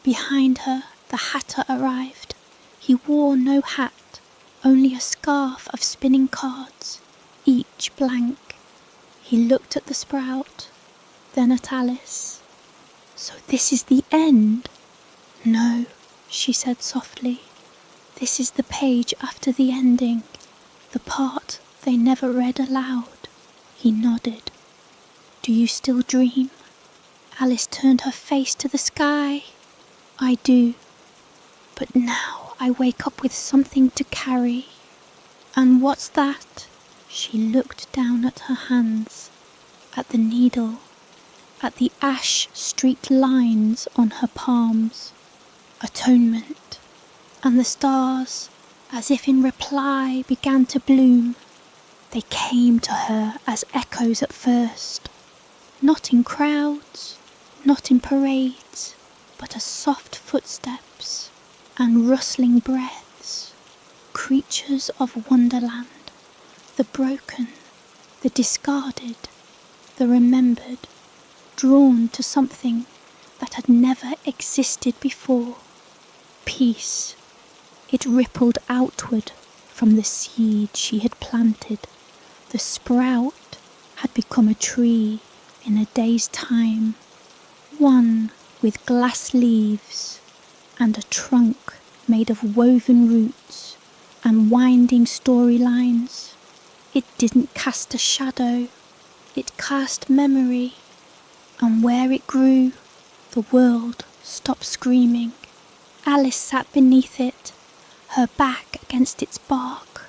Behind her, the hatter arrived. He wore no hat, only a scarf of spinning cards, each blank. He looked at the sprout, then at Alice. So this is the end? No, she said softly. This is the page after the ending, the part they never read aloud. He nodded. Do you still dream? Alice turned her face to the sky. I do, but now I wake up with something to carry. And what's that? She looked down at her hands, at the needle, at the ash-streaked lines on her palms. Atonement. And the stars, as if in reply, began to bloom. They came to her as echoes at first, not in crowds, not in parades, but as soft footsteps and rustling breaths. Creatures of Wonderland, the broken, the discarded, the remembered, drawn to something that had never existed before. Peace. It rippled outward from the seed she had planted. The sprout had become a tree in a day's time, one with glass leaves and a trunk made of woven roots and winding storylines. It didn't cast a shadow, it cast memory, and where it grew, the world stopped screaming. Alice sat beneath it, her back against its bark,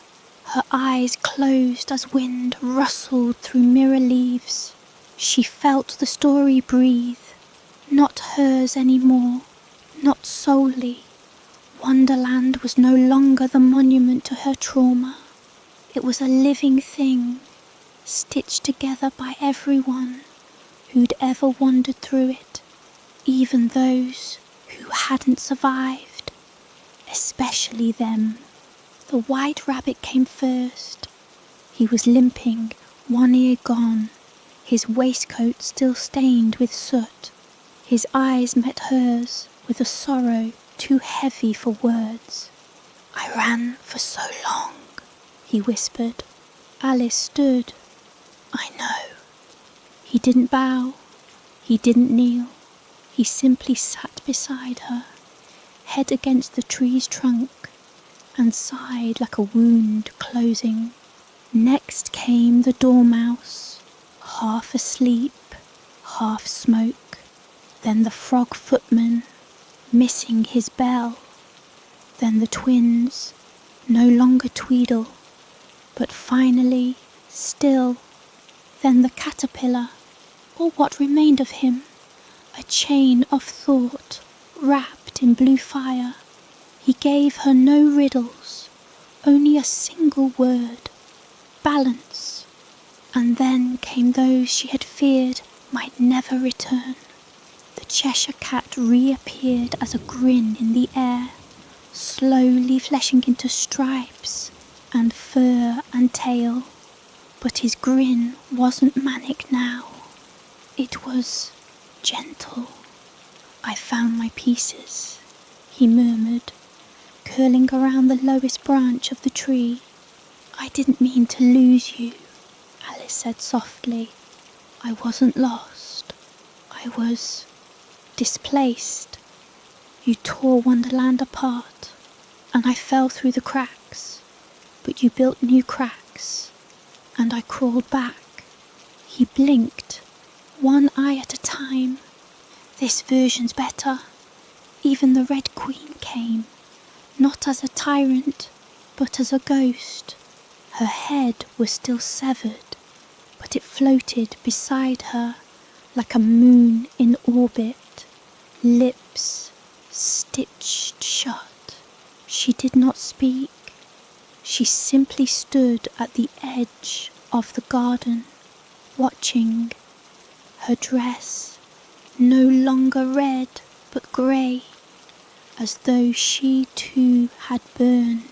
her eyes closed as wind rustled through mirror leaves. She felt the story breathe, not hers anymore, not solely. Wonderland was no longer the monument to her trauma. It was a living thing, stitched together by everyone who'd ever wandered through it, even those who hadn't survived, especially them. The white rabbit came first. He was limping, one ear gone, his waistcoat still stained with soot. His eyes met hers with a sorrow too heavy for words. I ran for so long, he whispered. Alice stood. I know. He didn't bow. He didn't kneel. He simply sat beside her, head against the tree's trunk, and sighed like a wound closing. Next came the dormouse, half asleep, half smoke. Then the frog footman, missing his bell. Then the twins, no longer Tweedle, but finally still. Then the caterpillar, or what remained of him, a chain of thought wrapped in blue fire. He gave her no riddles, only a single word, balance. And then came those she had feared might never return. The Cheshire Cat reappeared as a grin in the air, slowly fleshing into stripes and fur and tail. But his grin wasn't manic now. It was gentle. I found my pieces, he murmured, curling around the lowest branch of the tree. I didn't mean to lose you, Alice said softly. I wasn't lost. I was displaced. You tore Wonderland apart, and I fell through the cracks, but you built new cracks, and I crawled back. He blinked, one eye at a time. This version's better. Even the Red Queen came, not as a tyrant, but as a ghost. Her head was still severed, but it floated beside her like a moon in orbit, lips stitched shut. She did not speak. She simply stood at the edge of the garden, watching. Her dress, no longer red but grey, as though she too had burned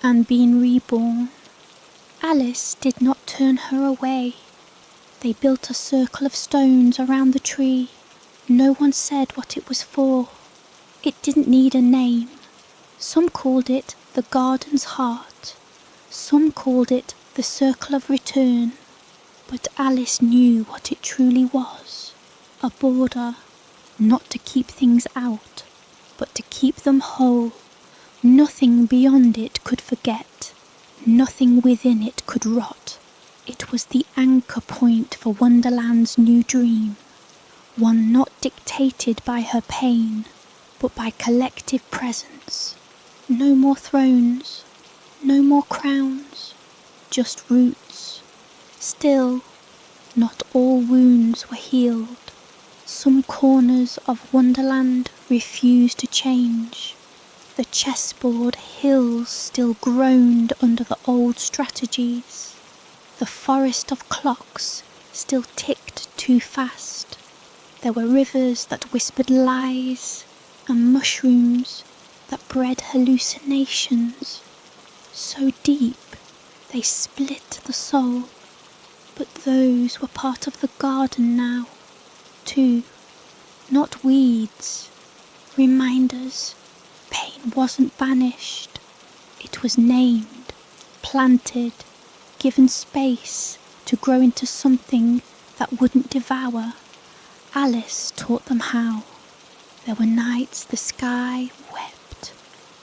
and been reborn. Alice did not turn her away. They built a circle of stones around the tree. No one said what it was for. It didn't need a name. Some called it the garden's heart. Some called it the circle of return. But Alice knew what it truly was. A border, not to keep things out, but to keep them whole. Nothing beyond it could forget. Nothing within it could rot. It was the anchor point for Wonderland's new dream, one not dictated by her pain, but by collective presence. No more thrones, no more crowns, just roots. Still, not all wounds were healed. Some corners of Wonderland refused to change. The chessboard hills still groaned under the old strategies. The forest of clocks still ticked too fast. There were rivers that whispered lies, and mushrooms that bred hallucinations. So deep they split the soul. But those were part of the garden now, too. Not weeds, reminders. Pain wasn't banished. It was named, planted, given space to grow into something that wouldn't devour. Alice taught them how. There were nights the sky wept.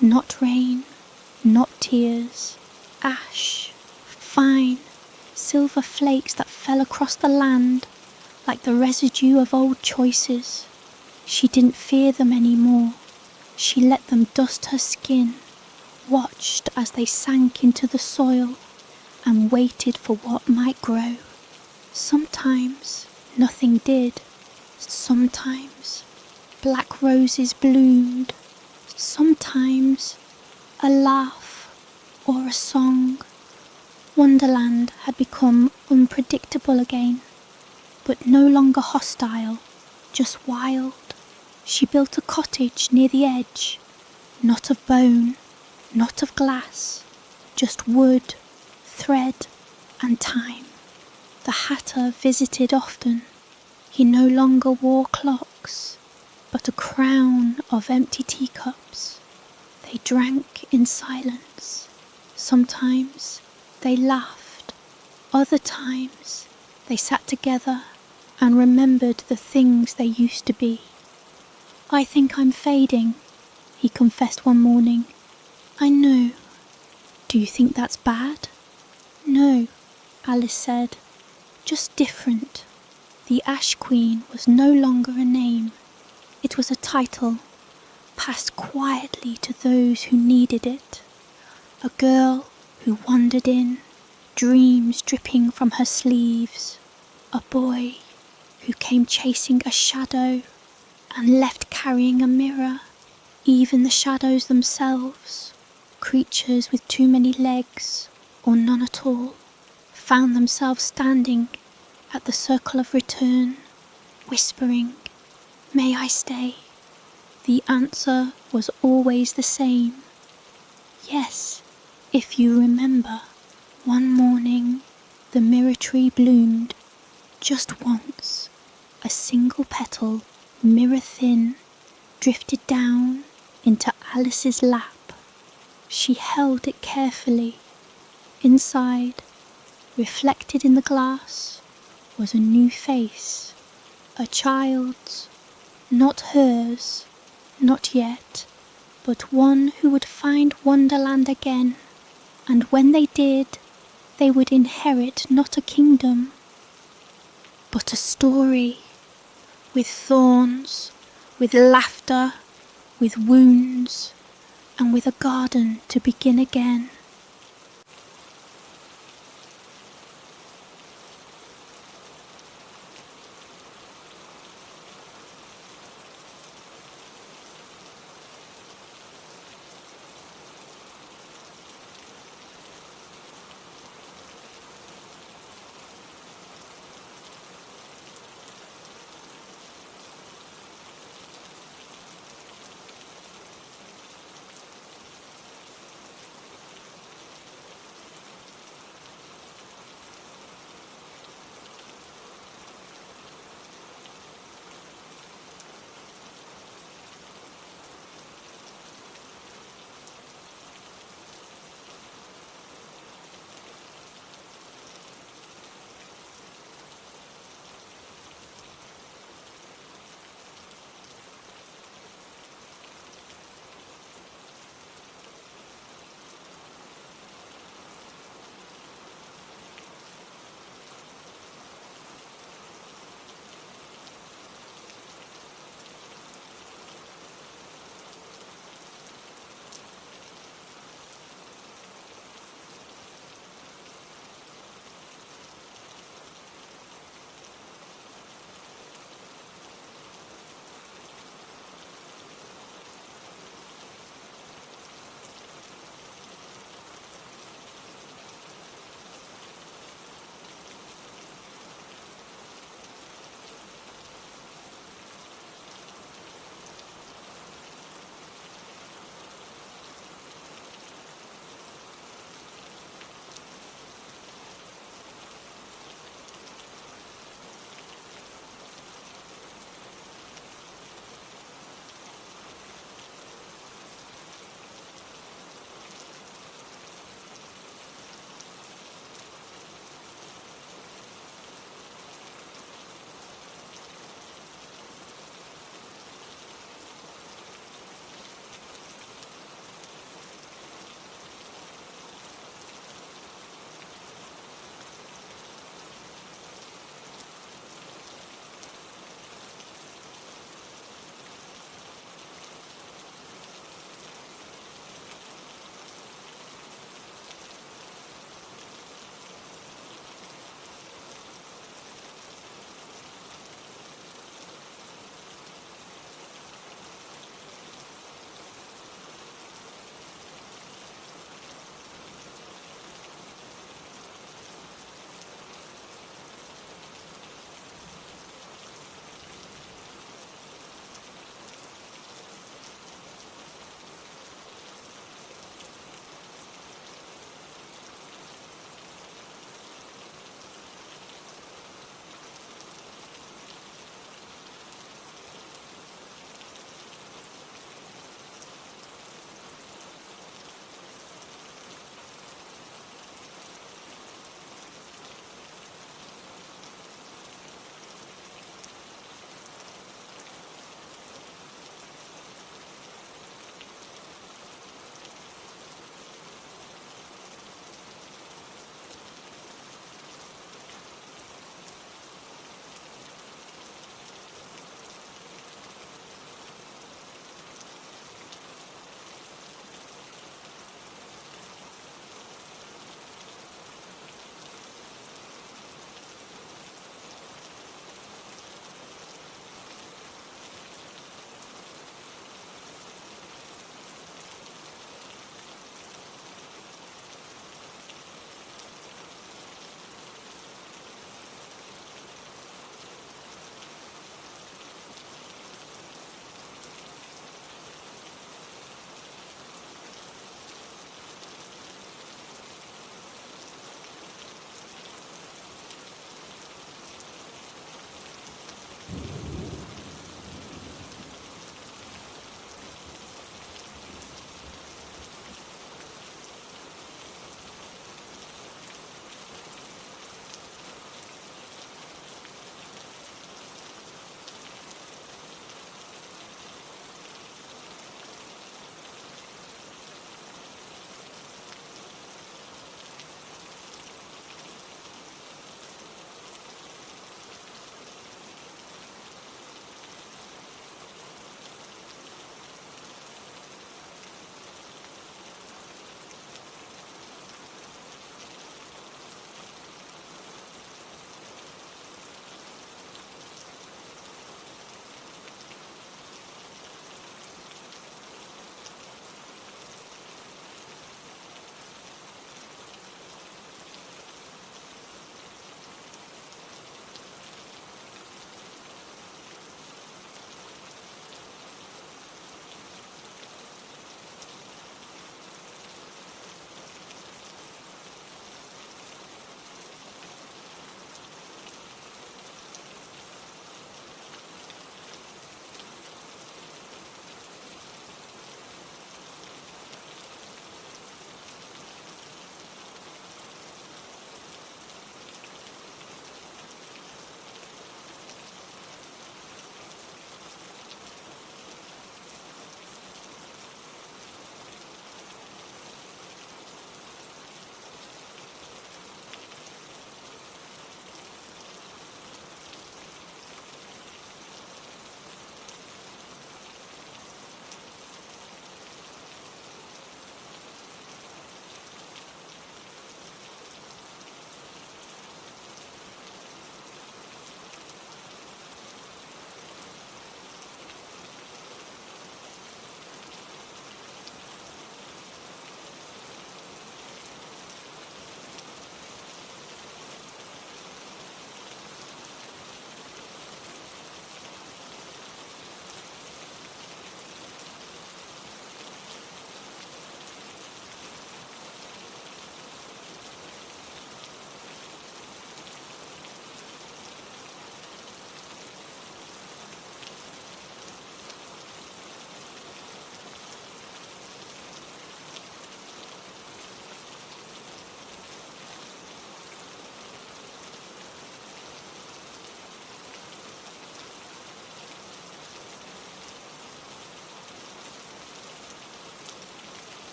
Not rain, not tears. Ash, fine, silver flakes that fell across the land like the residue of old choices. She didn't fear them anymore. She let them dust her skin, watched as they sank into the soil, and waited for what might grow. Sometimes nothing did. Sometimes black roses bloomed. Sometimes a laugh or a song. Wonderland had become unpredictable again, but no longer hostile, just wild. She built a cottage near the edge, not of bone, not of glass, just wood, thread and time. The Hatter visited often. He no longer wore clocks, but a crown of empty teacups. They drank in silence. Sometimes they laughed. Other times they sat together and remembered the things they used to be. I think I'm fading, he confessed one morning. I know. Do you think that's bad? No, Alice said, just different. The Ash Queen was no longer a name. It was a title, passed quietly to those who needed it. A girl who wandered in, dreams dripping from her sleeves. A boy who came chasing a shadow and left carrying a mirror. Even the shadows themselves, creatures with too many legs or none at all, found themselves standing at the circle of return, whispering, "May I stay?" The answer was always the same. Yes, if you remember, one morning the mirror tree bloomed just once. A single petal, mirror thin, drifted down into Alice's lap. She held it carefully. Inside, reflected in the glass, was a new face, a child's, not hers, not yet, but one who would find Wonderland again, and when they did, they would inherit not a kingdom, but a story, with thorns, with laughter, with wounds, and with a garden to begin again.